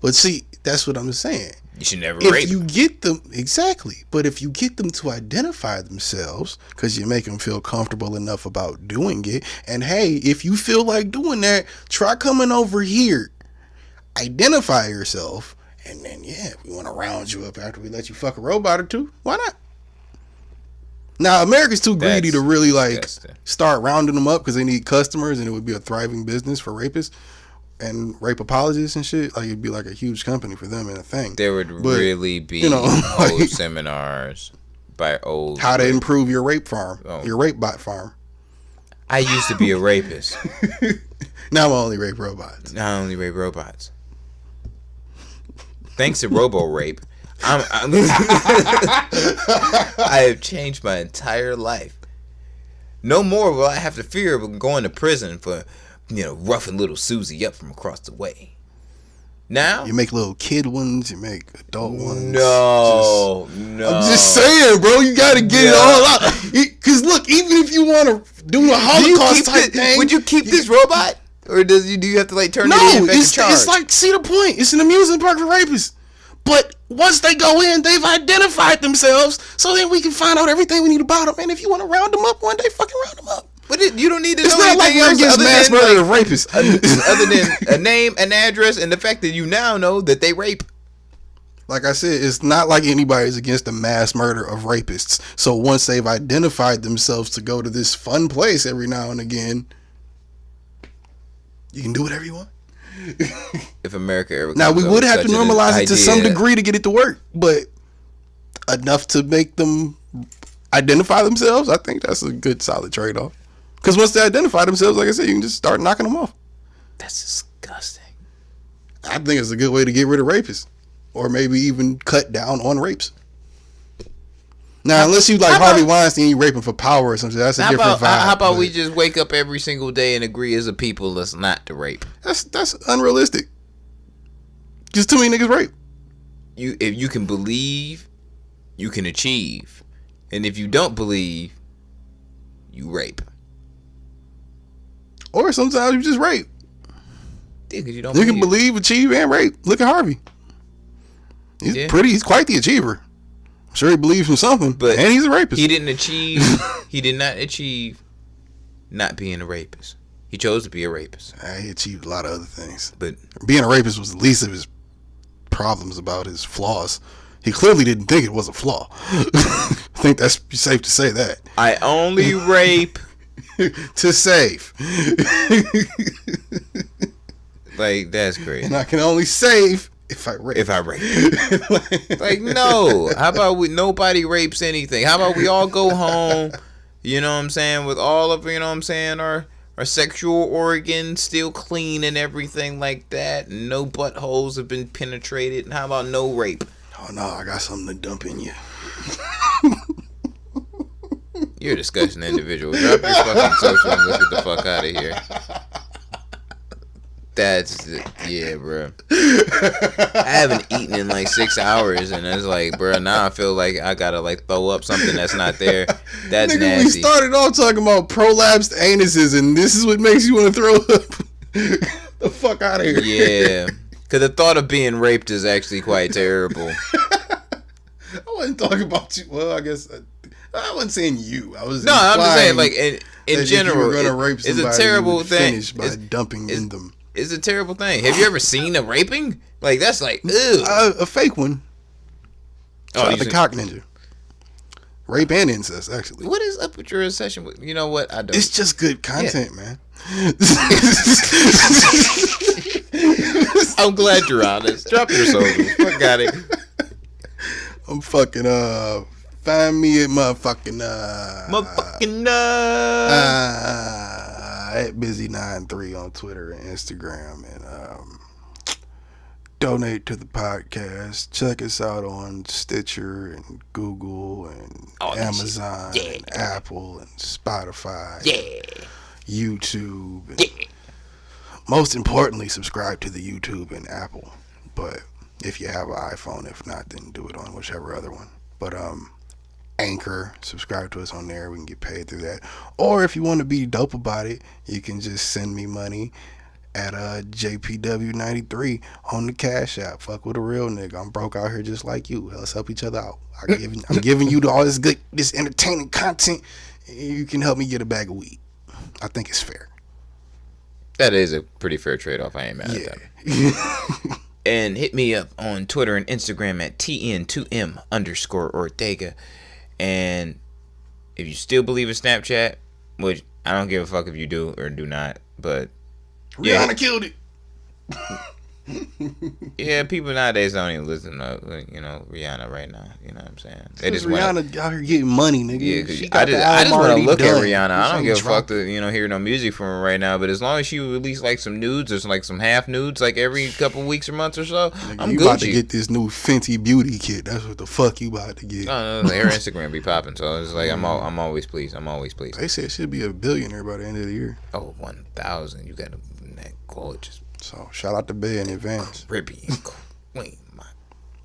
But see, that's what I'm saying.
you should never
If
rape.
you get them, exactly, but if you get them to identify themselves, because you make them feel comfortable enough about doing it, and hey, if you feel like doing that, try coming over here, identify yourself, and then yeah, we want to round you up after we let you fuck a robot or two. Why not? Now, America's too greedy
That's
to really like
disgusting.
start rounding them up because they need customers, and it would be a thriving business for rapists and rape apologists and shit. Like, it'd be like a huge company for them and a thing.
There would
But,
really be
you know,
old
like-
seminars by old.
How to improve your rape farm,
Oh.
your rape bot farm.
I used to be a rapist.
Now I only rape robots.
Not only rape robots. Thanks to Robo Rape, I have changed my entire life. No more will I have to fear of going to prison for, roughing little Susie up from across the way. Now,
You make little kid ones, you make adult ones.
no.
I'm just saying, bro. You got to get it all out. Because look, even if you want to do a Holocaust type thing,
would you keep this robot, or do you have to turn
no,
it in back
it's
to charge?
like, see the point. It's an amusement park for rapists. But once they go in, they've identified themselves, so then we can find out everything we need about them. And if you want to round them up one day, fucking round them up.
But you don't need to
It's
know
not like
anything
we're
else
against
other
mass
than,
murder of rapists.
other than a name, an address, and the fact that you now know that they rape.
Like I said, it's not like anybody's against the mass murder of rapists. So once they've identified themselves to go to this fun place every now and again, you can do whatever you want.
If America ever
Now, we
comes up
would
with
have to
such an
normalize it to some
idea-
degree to get it to work, but enough to make them identify themselves, I think that's a good, solid trade-off. Because once they identify themselves, like I said, you can just start knocking them off.
That's disgusting.
I think it's a good way to get rid of rapists. Or maybe even cut down on rapes. Now, unless you like
how
Harvey
about-
Weinstein, you raping for power or something, that's a
How
different
about,
vibe.
how about
but
we just wake up every single day and agree as a people that's not to rape?
That's unrealistic. Just too many niggas rape.
If you can believe, you can achieve. And if you don't believe, you rape.
Or sometimes you just rape.
Yeah, 'cause you don't
You can believe, achieve, and rape. Look at Harvey. He's quite the achiever. I'm sure he believes in something,
But
and he's a rapist.
He did not achieve not being a rapist. He chose to be a rapist.
He achieved a lot of other things.
But
Being a rapist was the least of his problems about his flaws. He clearly didn't think it was a flaw. I think that's safe to say that.
I only rape.
To save.
Like, that's crazy.
And I can only save if I rape.
If I rape. Like, no. How about nobody rapes anything? How about we all go home, you know what I'm saying, with all of, you know what I'm saying, our sexual organs still clean and everything like that. And no buttholes have been penetrated. And how about no rape?
Oh no, I got something to dump in you.
You're a disgusting individual. Drop your fucking social and let's get the fuck out of here. Yeah, bro. I haven't eaten in like 6 hours, and it's like, bro, now I feel like I gotta throw up something that's not there. That's
Nigga,
nasty.
we started off talking about prolapsed anuses, and this is what makes you want to throw up. The fuck out of here.
Yeah, because the thought of being raped is actually quite terrible.
wasn't talking about you. Well, I guess I wasn't saying you. I was
No, I'm just saying, like, in
that
general,
if you were gonna rape somebody,
it's a terrible
you would
thing.
finish by dumping in them.
It's a terrible thing. Have you ever seen a raping? Like, that's like, ew.
A fake one. Shout out the Cock Ninja. Rape and incest, actually.
What is up with your obsession with? You know what? I don't.
It's just good content, man.
I'm glad you're honest. Drop your socials. Fuck got it.
I'm fucking find me at motherfucking at busy93 on Twitter and Instagram, and donate to the podcast. Check us out on Stitcher and Google and Amazon and Apple and Spotify, YouTube, and most importantly, subscribe to the YouTube and Apple. But if you have an iPhone, if not, then do it on whichever other one. But Anchor, subscribe to us on there. We can get paid through that. Or if you want to be dope about it, you can just send me money at JPW93 on the Cash App. Fuck with a real nigga. I'm broke out here just like you. Let's help each other out. I'm giving you all this entertaining content. You can help me get a bag of weed. I think it's fair.
That is a pretty fair trade-off. I ain't mad at that. And hit me up on Twitter and Instagram at TN2M_Ortega. And if you still believe in Snapchat, which I don't give a fuck if you do or do not, but
Rihanna killed it.
Yeah, people nowadays don't even listen to Rihanna right now. You know what I'm saying? They just
Rihanna out here getting money, nigga.
Yeah, I just want to look at Rihanna. I don't give a fuck to hear no music from her right now. But as long as she release like some nudes or some half nudes like every couple weeks or months or so,
nigga,
I'm
you
Gucci.
about to get this new Fenty beauty kit. That's what the fuck you about to get.
No, her Instagram be popping, so it's like I'm always pleased. I'm always pleased.
They said she'll be a billionaire by the end of the year.
Oh, 1,000. You got that gorgeous.
So shout out to Bay in advance.
Caribbean queen, my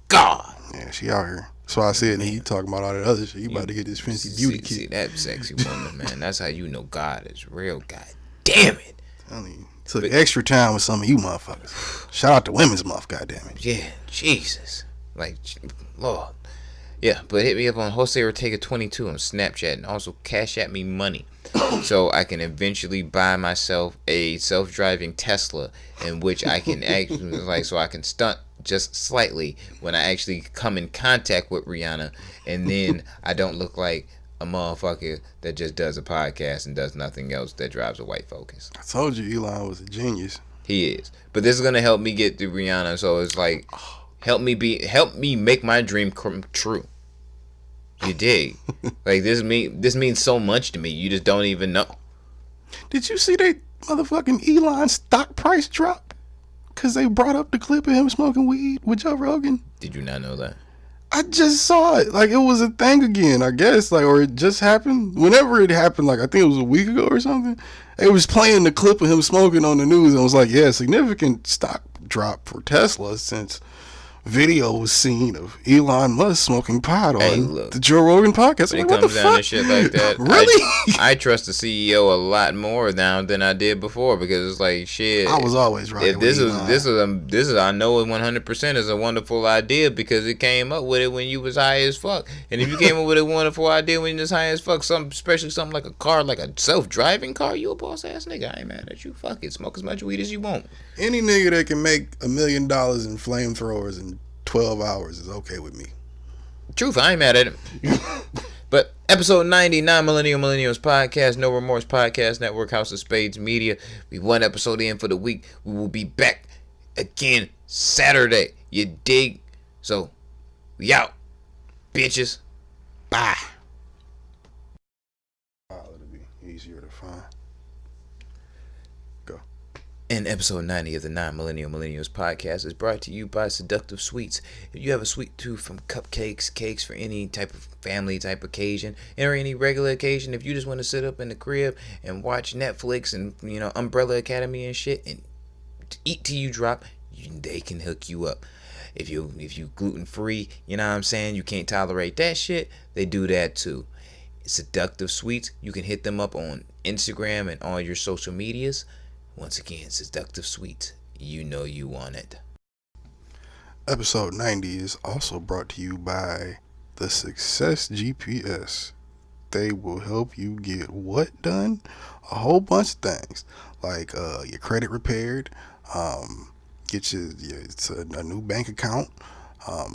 God.
Yeah, she out here. So I said, and he talking about all that other shit. You about to get this Fenty beauty kit.
See that sexy woman, man. That's how you know God is real. God damn it.
Took extra time with some of you motherfuckers. Shout out to Women's Month, goddamn it.
Yeah, Jesus. Like, Lord. Yeah, but hit me up on Jose Ortega 22 on Snapchat, and also cash at me money so I can eventually buy myself a self-driving Tesla in which I can actually so I can stunt just slightly when I actually come in contact with Rihanna, and then I don't look like a motherfucker that just does a podcast and does nothing else that drives a white Focus.
I told you Elon was a genius.
He is. But this is gonna help me get through Rihanna, so it's like help me make my dream come true. You dig? Like this means so much to me. You just don't even know.
Did you see that motherfucking Elon stock price drop? Cause they brought up the clip of him smoking weed with Joe Rogan.
Did you not know that?
I just saw it. Like it was a thing again, I guess. Like, or it just happened. Whenever it happened, like I think it was a week ago or something. It was playing the clip of him smoking on the news, and it was like, yeah, significant stock drop for Tesla since video was seen of Elon Musk smoking pot on the Joe Rogan podcast.
When it comes down to shit like that,
really?
I trust the CEO a lot more now than I did before, because it's like shit.
I was always right.
If this is I know it 100% is a wonderful idea because it came up with it when you was high as fuck. And if you came up with a wonderful idea when you was high as fuck, especially something like a car, like a self-driving car, you a boss ass nigga. I ain't mad at you. Fuck it, smoke as much weed as you want.
Any nigga that can make $1 million in flamethrowers in 12 hours is okay with me.
Truth, I ain't mad at him. But episode 99, Millennials Podcast, No Remorse Podcast Network, House of Spades Media. We one episode in for the week. We will be back again Saturday. You dig? So, we out. Bitches. Bye.
It'll be easier to find. Go.
And episode 90 of the Millennials Podcast is brought to you by Seductive Sweets. If you have a sweet tooth, from cupcakes, cakes for any type of family type occasion, or any regular occasion, if you just want to sit up in the crib and watch Netflix and Umbrella Academy and shit and eat till you drop, they can hook you up. If you gluten free, you know what I'm saying, you can't tolerate that shit, they do that too. Seductive Sweets, you can hit them up on Instagram and all your social medias. Once again, Seductive Sweets, you know you want it.
Episode 90 is also brought to you by The Success GPS. They will help you get what done? A whole bunch of things, like your credit repaired, get it's a new bank account,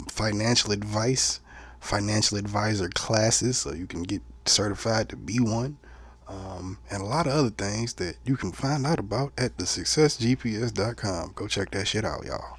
financial advice, financial advisor classes, so you can get certified to be one, and a lot of other things that you can find out about at thesuccessgps.com. Go check that shit out, y'all.